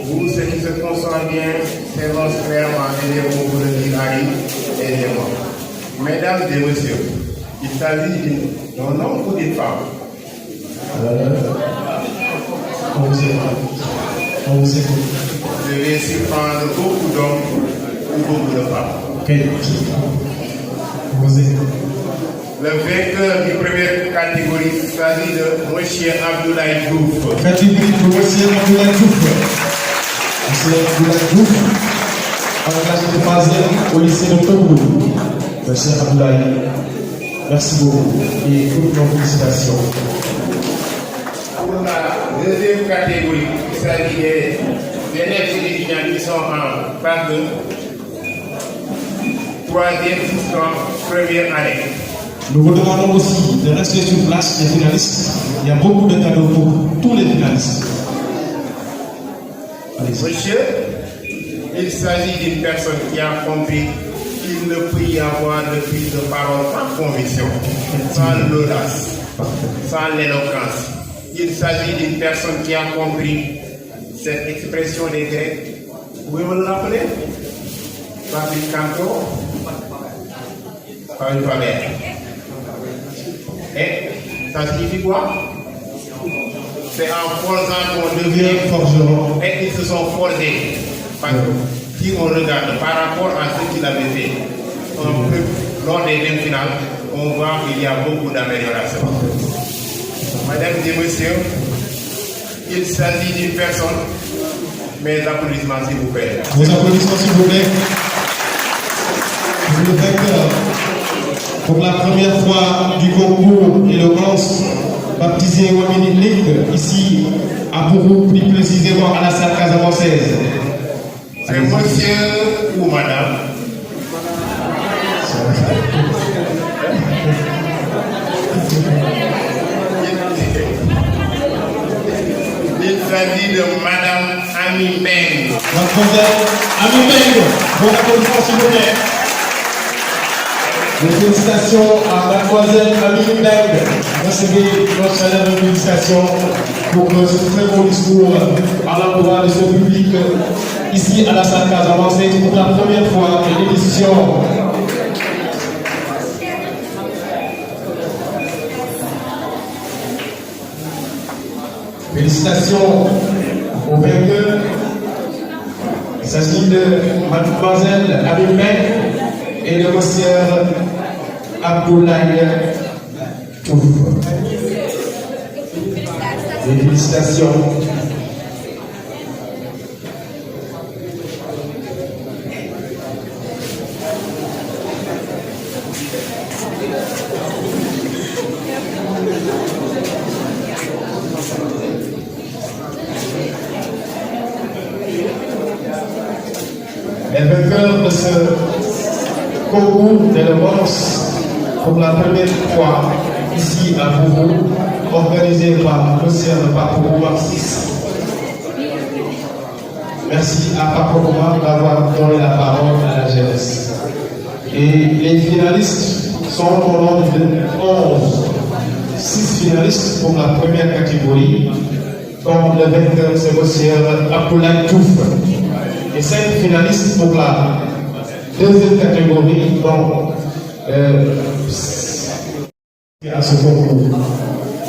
Speaker 18: vous, ceux qui se conçoivent bien, s'évancent clairement, aidez-moi pour le dire, arrive, aidez-moi. Mesdames et messieurs, il s'agit d'un homme ou d'une femme.
Speaker 17: On vous écoute. On vous écoute.
Speaker 18: Je vais surprendre beaucoup d'hommes ou beaucoup de femmes.
Speaker 17: Ok. On vous écoute.
Speaker 18: Le vainqueur du première catégorie s'agit de M. Abdoulaye Diouf.
Speaker 17: Catégorie de M. Abdoulaye Diouf. M. Abdoulaye Diouf, en classe de troisième au lycée de Togo. M. Abdoulaye, merci beaucoup et toutes nos félicitations.
Speaker 18: Pour la deuxième catégorie, il s'agit des élèves et étudiants qui sont en phase de troisième jusqu'en première année.
Speaker 17: Nous vous demandons aussi de rester sur place, les finalistes. Il y a beaucoup de cadeaux pour tous les finalistes.
Speaker 18: Monsieur, il s'agit d'une personne qui a compris qu'il ne peut y avoir de prise de parole sans conviction, sans l'audace, sans l'éloquence. Il s'agit d'une personne qui a compris cette expression des Grecs. Vous pouvez me le rappeler? Fabricanto, Fabricateur. Et ça signifie quoi? C'est en forgeant qu'on devient
Speaker 17: forgeron.
Speaker 18: Et ils se sont forgés. Parce que si on regarde par rapport à ce qu'il avait fait lors des games finales, on voit qu'il y a beaucoup d'améliorations. Mesdames et messieurs, il s'agit d'une personne. Mes applaudissements s'il vous plaît.
Speaker 17: Vos applaudissements s'il vous plaît. Le vainqueur pour la première fois du concours Éloquence, baptisé Wamini League, ici à Bourou, plus précisément à la salle casamançaise.
Speaker 18: C'est monsieur ou madame? Il s'agit de madame Ami Beng.
Speaker 17: Mademoiselle Ami Beng, vos applaudissements s'il vous plaît. Les félicitations à mademoiselle Ami Beng. Recevez notre chaleureuse félicitations pour ce très beau discours à l'endroit de ce public ici à la salle casamançaise pour la première fois de l'édition.
Speaker 1: Félicitations au vainqueur. Il s'agit de mademoiselle Abimé et le monsieur Abdoulaye Touf. Félicitations. Les vainqueurs de ce concours d'élégance pour la première fois ici à Bourou, organisé par M. Papo Marcis. Merci à Papo d'avoir donné la parole à la jeunesse. Et les finalistes sont au nombre de 11. 6 finalistes pour la première catégorie, dont le vainqueur c'est M. Abdoulaye Touf. Et 5 finalistes pour la deuxième catégorie, dont à ce concours.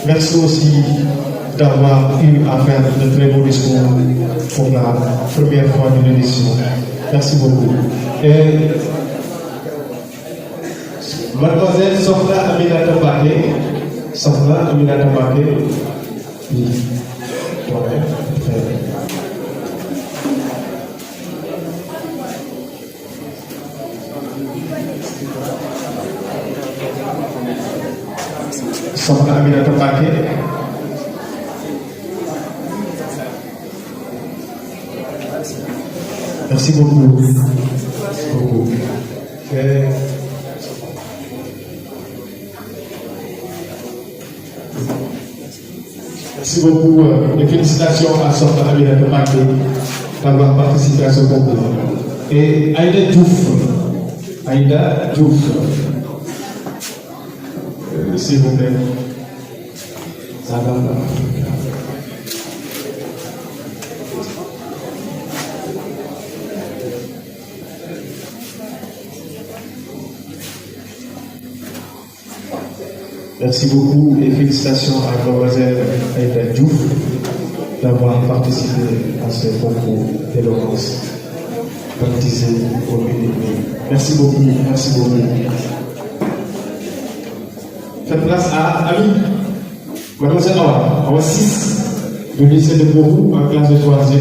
Speaker 1: Merci aussi d'avoir eu à faire de très beaux discours pour la première fois de l'édition. Merci beaucoup. Et mademoiselle Sofra Aminata Baké, oui. Ouais, très bien. Soxna Aminata Mbacké. Merci beaucoup. Merci beaucoup et félicitations à Soxna Aminata Mbacké d'avoir participé à ce concours. Et Aïda Diouf. S'il vous plaît. Ça va. Merci beaucoup et félicitations à mademoiselle Aïda Diouf d'avoir participé à ce concours d'éloquence baptisé au milieu. Merci beaucoup. Faites place à Ami, mademoiselle Awa 6 du lycée de Bourou en classe de 3e.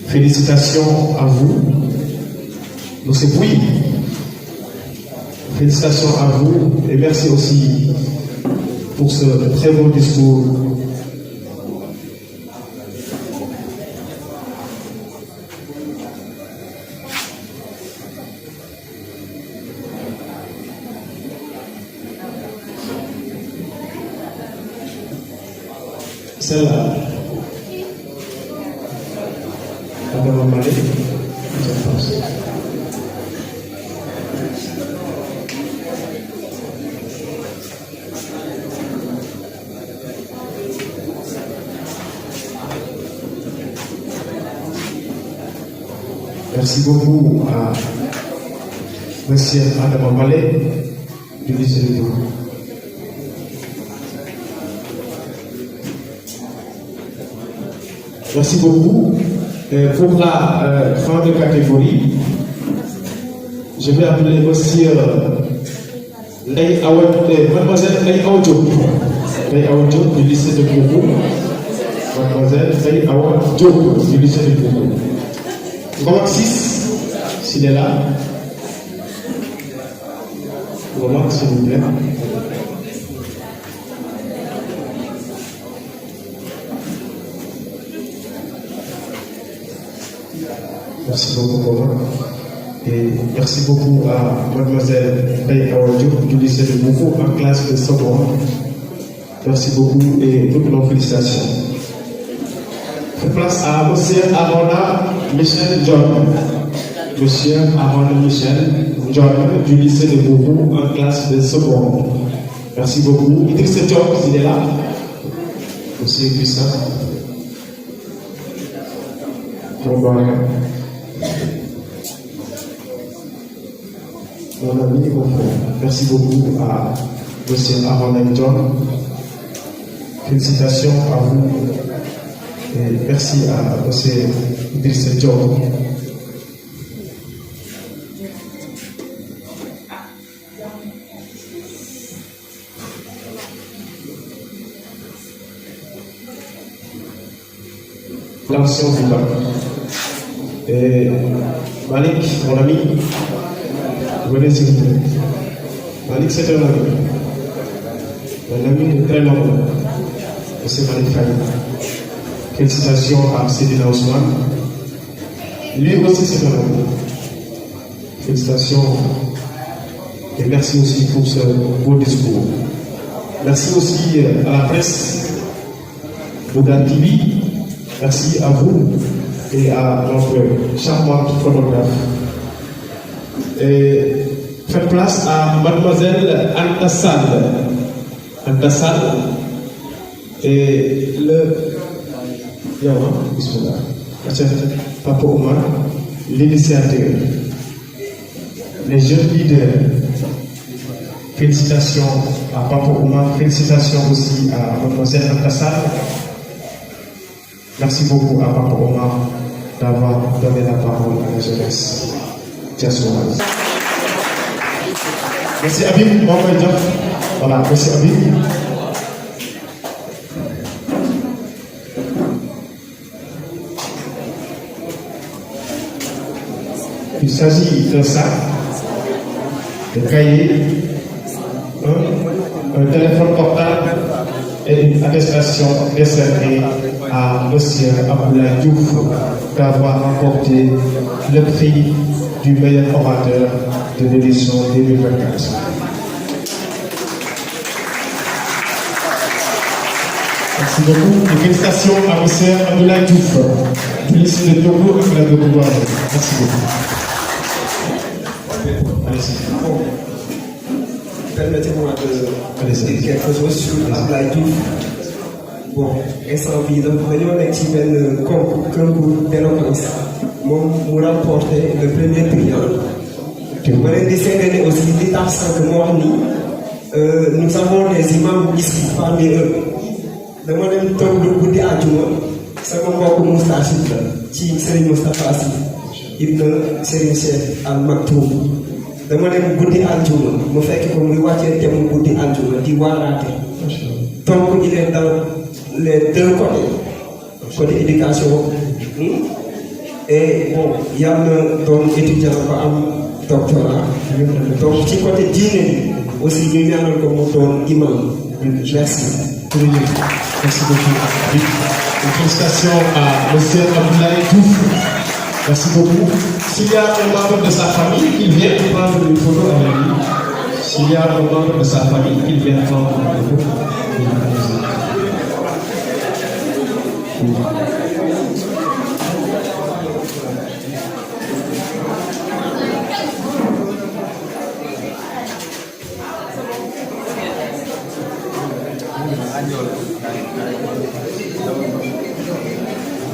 Speaker 1: Félicitations à vous. Monsieur Pouy, félicitations à vous et merci aussi pour ce très beau discours. Celle-là, Madame Malé, je pense. Merci beaucoup à M. Adam Malé du lycée de Bourou. Merci beaucoup. Pour la fin de catégorie, je vais appeler monsieur mademoiselle Lay Awa Diop du lycée de Bourou. Mademoiselle Lay Awa Diop du lycée de Bourou. Romain 6, s'il est là. Romain, s'il vous plaît. Merci beaucoup, Romain. Et merci beaucoup à mademoiselle Lay Awa Diop du lycée de Bourou en classe de seconde. Merci beaucoup et toutes nos félicitations. Place à monsieur Arona Michel John. Monsieur Arona Michel John du lycée de Bourou en classe de seconde. Merci beaucoup. Idriss Diop, s'il est là. Monsieur Puissant. Mon ami, mon frère. Merci beaucoup à monsieur Arona John. Félicitations à vous et merci à M. Idrissa Diop. L'ancien du bac. Et Malik, mon ami, venez s'il vous plaît. Malik, c'est un ami de très long, M. Malik Faye. Félicitations à Sédina Ousmane. Lui aussi, c'est un ami. Félicitations et merci aussi pour ce beau discours. Merci aussi à la presse, Bogan TV. Merci à vous et à notre charmante photographe. Et faites place à Mademoiselle Antassal. Antassal et le Papa Omar, l'initiateur, les jeunes leaders. Félicitations à Papa Omar, félicitations aussi à Mademoiselle Antassal. Merci beaucoup à Papa Omar d'avoir donné la parole à la jeunesse diasporoise. Merci Abib, voilà, merci Abib. Il s'agit d'un sac, de cahiers, un téléphone portable et une attestation décernée à M. Abdoulaye Diouf d'avoir remporté le prix du meilleur orateur de l'édition 2024. Merci beaucoup et félicitations à M. Abdoulaye Diouf du lycée de Togo et de Togo. Merci beaucoup.
Speaker 5: Permettez-moi de dire quelque chose sur Abdoulaye Diouf. Bon, instant bii dañoo nekk ci benn concours d'éloquence moom mu remporté le premier prix. ma leen di seede ne aussi li tax sànq moo wax ni nous avons des imams ici parmi eux. dama dem toog lu guddi àjjuma sama mbokk Moustachid la ci Serigne Moustapha Sy ibn Serigne Cheikh Al Maktoum. dama dem guddi àjjuma mu fekk ko muy wàccee thème guddi àjjuma di waaraate. donc il est dans les deux côté éducation. Et bon, il y a un étudiant qui a un doctorat. Donc, ci côté diine aussi, nous avons comme imam. Merci.
Speaker 1: Merci beaucoup. Félicitations à M. Abdoulaye Diouf. Merci beaucoup. S'il y a un membre de sa famille, il vient prendre une photo avec lui. S'il y a un membre de sa famille, il vient prendre une photo.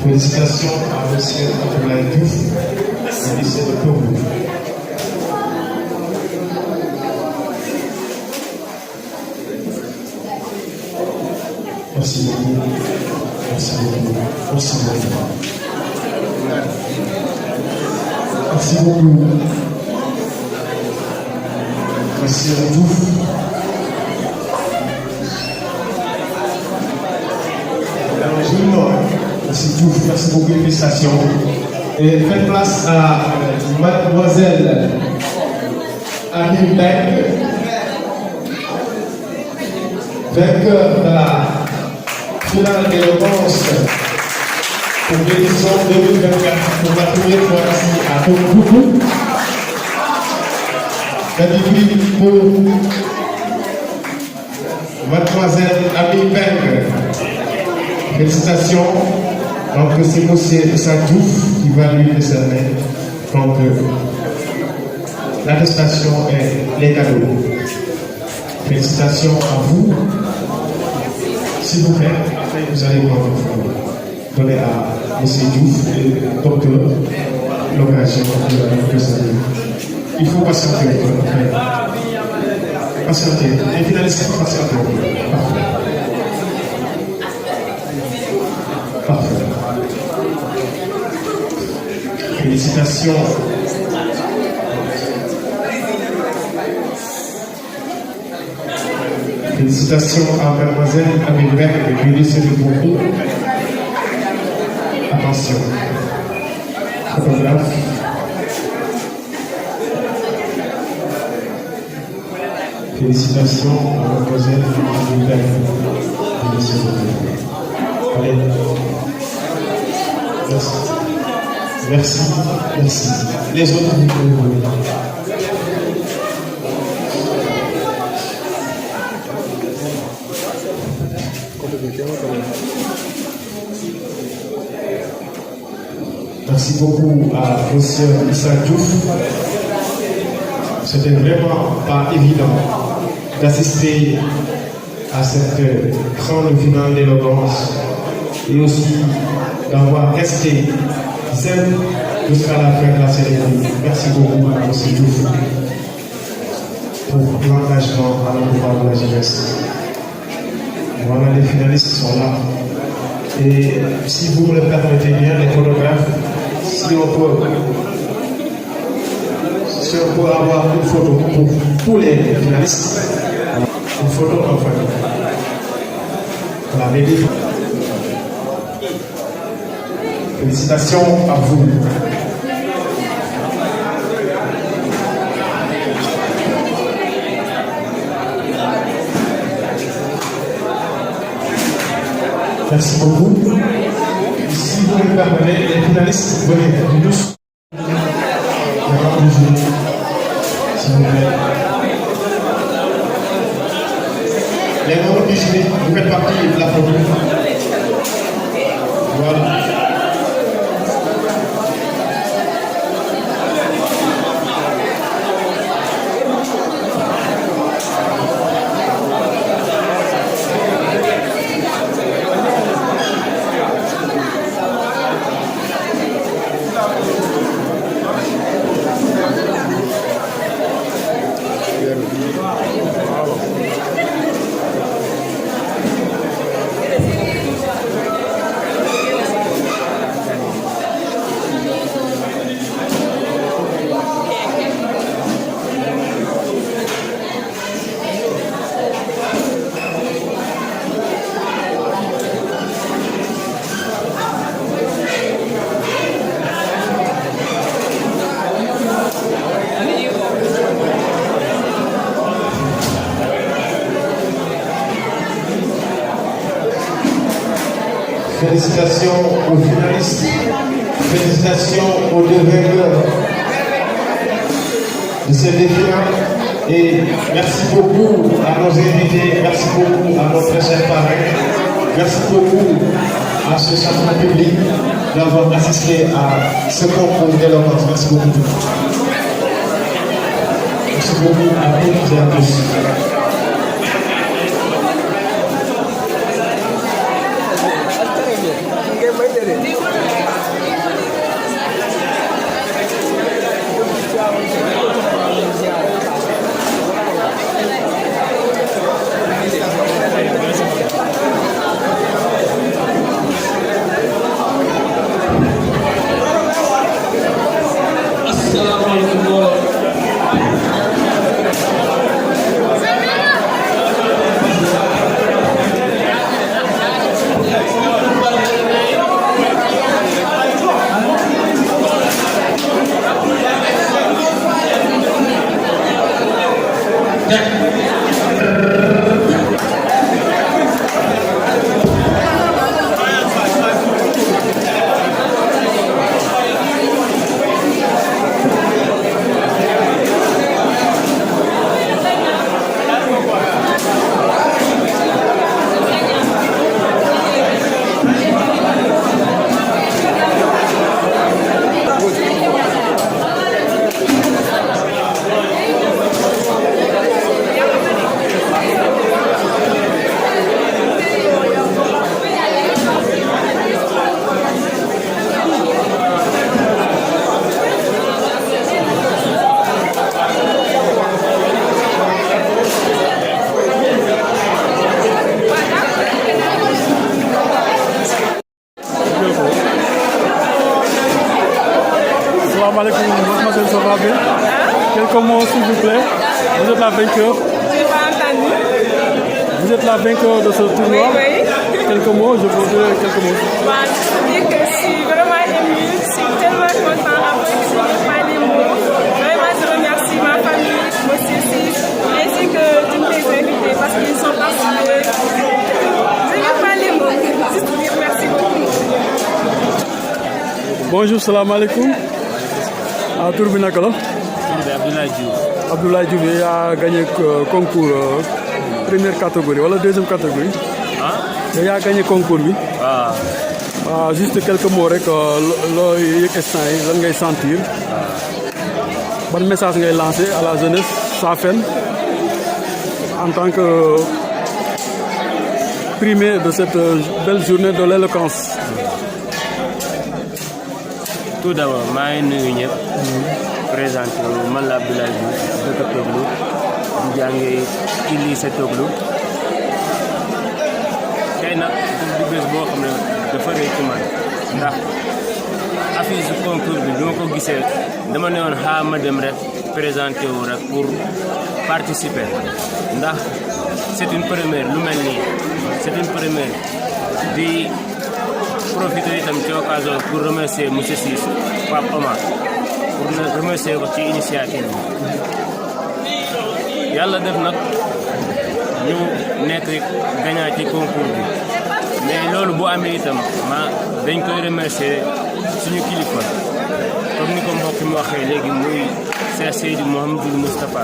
Speaker 1: Félicitations à M. Abdoulaye Diouf, du lycée de Togo. Merci beaucoup. Merci beaucoup. Merci beaucoup. Merci beaucoup. Merci à Diouf. Merci Diouf, merci beaucoup, félicitations. Et faites place à Mademoiselle Annie Beck, vainqueur de la finale d'éloquence pour l'édition 2024, pour la première fois ici à Tombouctou. Catégorie pour Mademoiselle Annie Beck. Félicitations. Donc c'est M. Sadjouf qui va lui décerner donc l'attestation et les cadeaux. Félicitations à vous. S'il vous plaît, après vous allez donner à M. Diouf et docteur l'occasion de décerner. Il faut patienter. Patienter. Les finalistes, il faut patienter. Félicitations. Félicitations à mademoiselle Amilbert et lycée de Bourgogne. Attention. Photographe. Félicitations à mademoiselle Amilbert et lycée de Bourgogne. Allez. Merci. Merci. Merci. Les autres, vous pouvez venir. Merci beaucoup à M. Issa Diouf. C'était vraiment pas évident d'assister à cette grande finale d'éloquence et aussi d'avoir resté zen jusqu'à la fin de la cérémonie. Merci beaucoup à M. Diouf pour l'engagement à l'endroit de la jeunesse. Voilà, les finalistes sont là. Et si vous me le permettez bien, les photographes, si on peut avoir une photo pour tous les finalistes, une photo en famille. Voilà, les félicitations à vous. Merci beaucoup. Si vous me permettez, les finalistes, venez nous. S'il vous plaît. Les membres du jury, vous faites partie de la photo. Voilà. Félicitations aux finalistes, félicitations aux deux vainqueurs de ces défis-là et merci beaucoup à nos invités, merci beaucoup à nos très chers parrains, merci beaucoup à ce champion public d'avoir assisté à ce concours d'éloquence. Merci beaucoup. Merci beaucoup à toutes et à tous.
Speaker 19: Quelques mots s'il vous plaît. Vous êtes la vainqueur.
Speaker 20: J'ai pas entendu.
Speaker 19: Vous êtes la vainqueur de ce tournoi.
Speaker 20: Oui.
Speaker 19: Quelques mots, je voudrais quelques mots.
Speaker 20: Bah, je veux dire que je suis vraiment émue, je suis tellement contente après que je n'ai pas les mots. Vraiment, je remercie ma famille, monsieur Sis, ainsi que tous mes invités parce qu'ils sont participés. Je n'ai pas les mots, juste dire merci beaucoup.
Speaker 19: Bonjour, salam alaikum. À Tourbinakala.
Speaker 21: Abdoulaye Diouf.
Speaker 19: Abdoulaye Diouf, il a gagné le concours première catégorie, ou la deuxième catégorie. Il a gagné le concours, oui. Juste quelques mots, ce que sentir. Quel message ngay lancé à la jeunesse Safène en tant que primé de cette belle journée de l'éloquence.
Speaker 21: Tout d'abord, je suis présenté man la Abdoulaye Diouf dëkk Toglu di jàngee ci lycée Toglu tey nag du bés boo xam ne dafa rëy ci man ndax affiche concours bi ma ko gisee dama ne woon xaa ma dem rek présenté wu rek pour participer ndax c'est une première lu mel nii c'est une première di profiter itam ci occasion pour remercier monsieur Ciss Pape Omar pour remercier ko ci initiative bi yàlla def nag ñu nekk gagnant ci concours bi mais loolu bu amee itam dañ koy remercier suñu kilifa comme ni ko mbokk mi waxee léegi muy Cheikh Seydi Mouhamadou Moustapha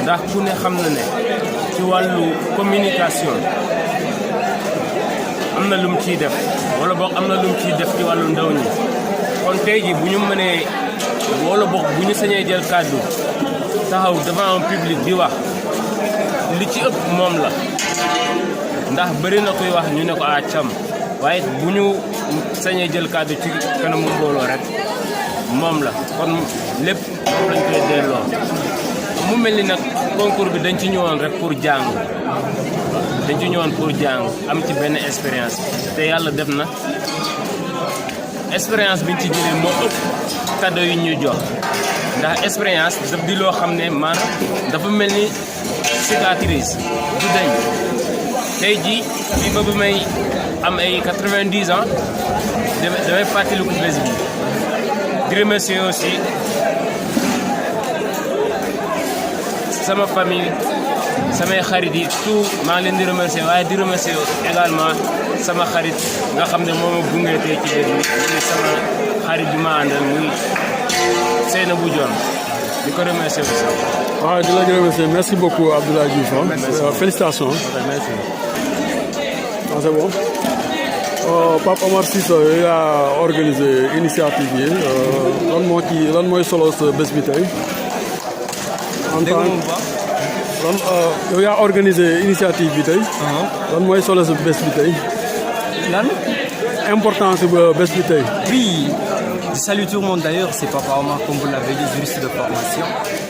Speaker 21: ndax ku ne xam na ne ci wàllu communication am na lu mu ciy def wala boog am na lu mu ciy def ci wàllu ndaw ñi kon tey ji bu ñu mënee wala boog bu ñu sañee jël kàddu taxaw devant un public di wax li ci ëpp moom la ndax bëri na koy wax ñu ne ko cam waaye bu ñu sañee jël kàddu ci kanamu mbooloo rek moom la kon lépp lañ koy delloo mu mel ni nag concours bi dañ ci ñëwoon rek pour jàng dañ ci ñëwoon pour jàng am ci benn expérience te yàlla def na expérience biñ ci jëlee moo ëpp cadeau yi ñuy jox ndax expérience daf di loo xam ne maanaam dafa mel ni cicatrice du dañ tey jii bi ba may am ay 90 ans damay fàttaliku bés bi di remercier aussi sama famille samay xarit yi tout maa ngi leen di remercier waaye di remercier également sama xarit nga xam ne moo ma gunge tey ci bés bi muy sama xarit bi ma àndal muy Seynabou Dione di ko remercier aussi.
Speaker 19: waaw di la remercier merci beaucoup Abdoulaye Diouf. Félicitations.
Speaker 21: Merci.
Speaker 19: C'est bon. Pape Omar Ciss il a organisé initiative yi lan mooy solo sa bés bi tey. en tant yow yaa organisé initiative bi tey. lan mooy solo sa bés bi tey.
Speaker 22: Lan
Speaker 19: importance bés bi tey.
Speaker 22: Oui, je salue tout le monde d'ailleurs, c'est Papa Omar comme vous l'avez dit, juriste de formation.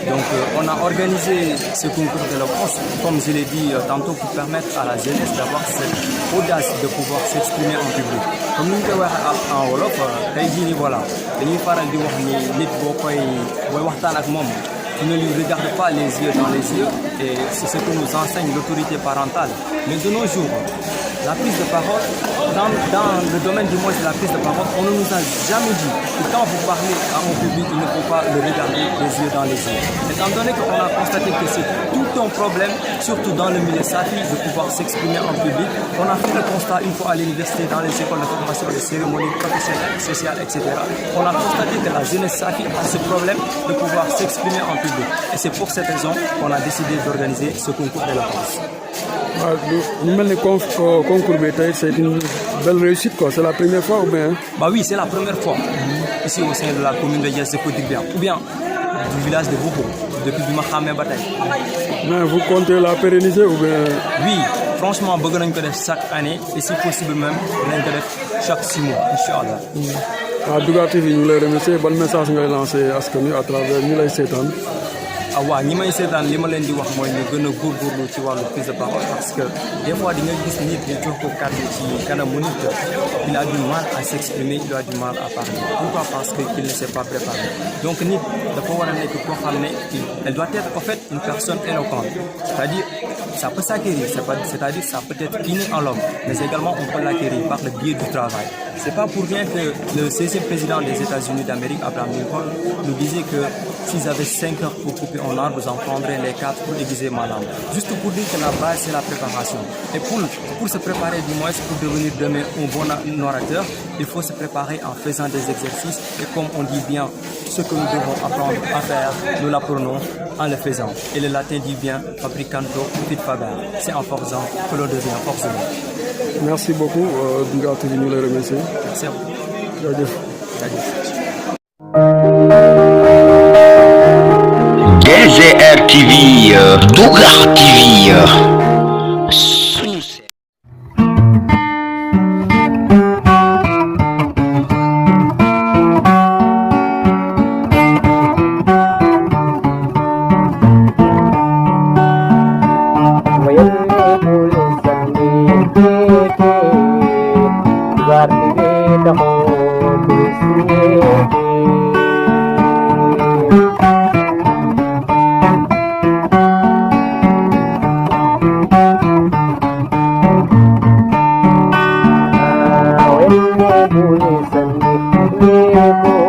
Speaker 22: Donc on a organisé ce concours d'éloquence, comme je l'ai dit tantôt, pour permettre à la jeunesse d'avoir cette audace de pouvoir s'exprimer en public. Comme nous l'avons dit en Wolof, tey jii nii voilà, dañuy faral di wax ni nit booy waxtaan ak moom. Tu ne lui regardes pas les yeux dans les yeux et c'est ce que nous enseigne l'autorité parentale. Mais de nos jours, la prise de parole, dans le domaine du moins de la prise de parole, on ne nous a jamais dit que quand vous parlez à un public, il ne faut pas le regarder les yeux dans les yeux. Étant donné qu'on a constaté que c'est tout un problème, surtout dans le milieu safi, de pouvoir s'exprimer en public, on a fait le constat une fois à l'université, dans les écoles de formation, les cérémonies professionnelles, sociales, etc. On a constaté que la jeunesse safi a ce problème de pouvoir s'exprimer en public. Et c'est pour cette raison qu'on a décidé d'organiser ce concours d'éloquence.
Speaker 19: Concours c'est une belle réussite quoi. C'est la première fois ou bien?
Speaker 22: Bah oui, c'est la première fois ici au sein de la commune de Diass de Côte-d'Ivoire ou bien du village de Bobo depuis du Mahamé Bataille.
Speaker 19: Mais vous comptez la pérenniser ou bien?
Speaker 22: Oui, franchement, bëgg nañ ko def chaque année et si possible même nañ ko def chaque 6 mois, Inch'Allah.
Speaker 19: Dougar TV ñu lay remercier ban message ngay lancer askan wi à travers ñu lay seetaan.
Speaker 22: waaw ñi may seetaan li ma leen di wax mooy ñu gën a góorgóorlu ci wàllu prise de parole parce que des fois di nga gis nit ñu jox ko kàddu ci kanamu nit il a du mal à s'exprimer, il a du mal à parler. Pourquoi? Parce qu'il ne s'est pas préparé. Donc nit dafa war a nekk koo xam ne elle doit être en fait une personne éloquente, c'est-à-dire ça peut s'acquérir, c'est-à-dire ça peut être inné en l'homme, mais également on peut l'acquérir par le biais du travail. C'est pas pour rien que le 16e président des États-Unis d'Amérique, Abraham Lincoln, nous disait que s'ils avaient 5 heures pour couper un arbre, vous en prendrez les 4 pour aiguiser ma lame. Juste pour dire que la base, c'est la préparation. Et pour se préparer, du moins, pour devenir demain un bon orateur, il faut se préparer en faisant des exercices. Et comme on dit bien, ce que nous devons apprendre à faire, nous l'apprenons en le faisant. Et le latin dit bien, fabricando fit faber. C'est en forçant que l'on devient forcené.
Speaker 19: Merci beaucoup, Dunga TV, nous les remercions.
Speaker 22: Merci à vous.
Speaker 2: DGR TV, Dougar TV.
Speaker 3: Boleh sendiri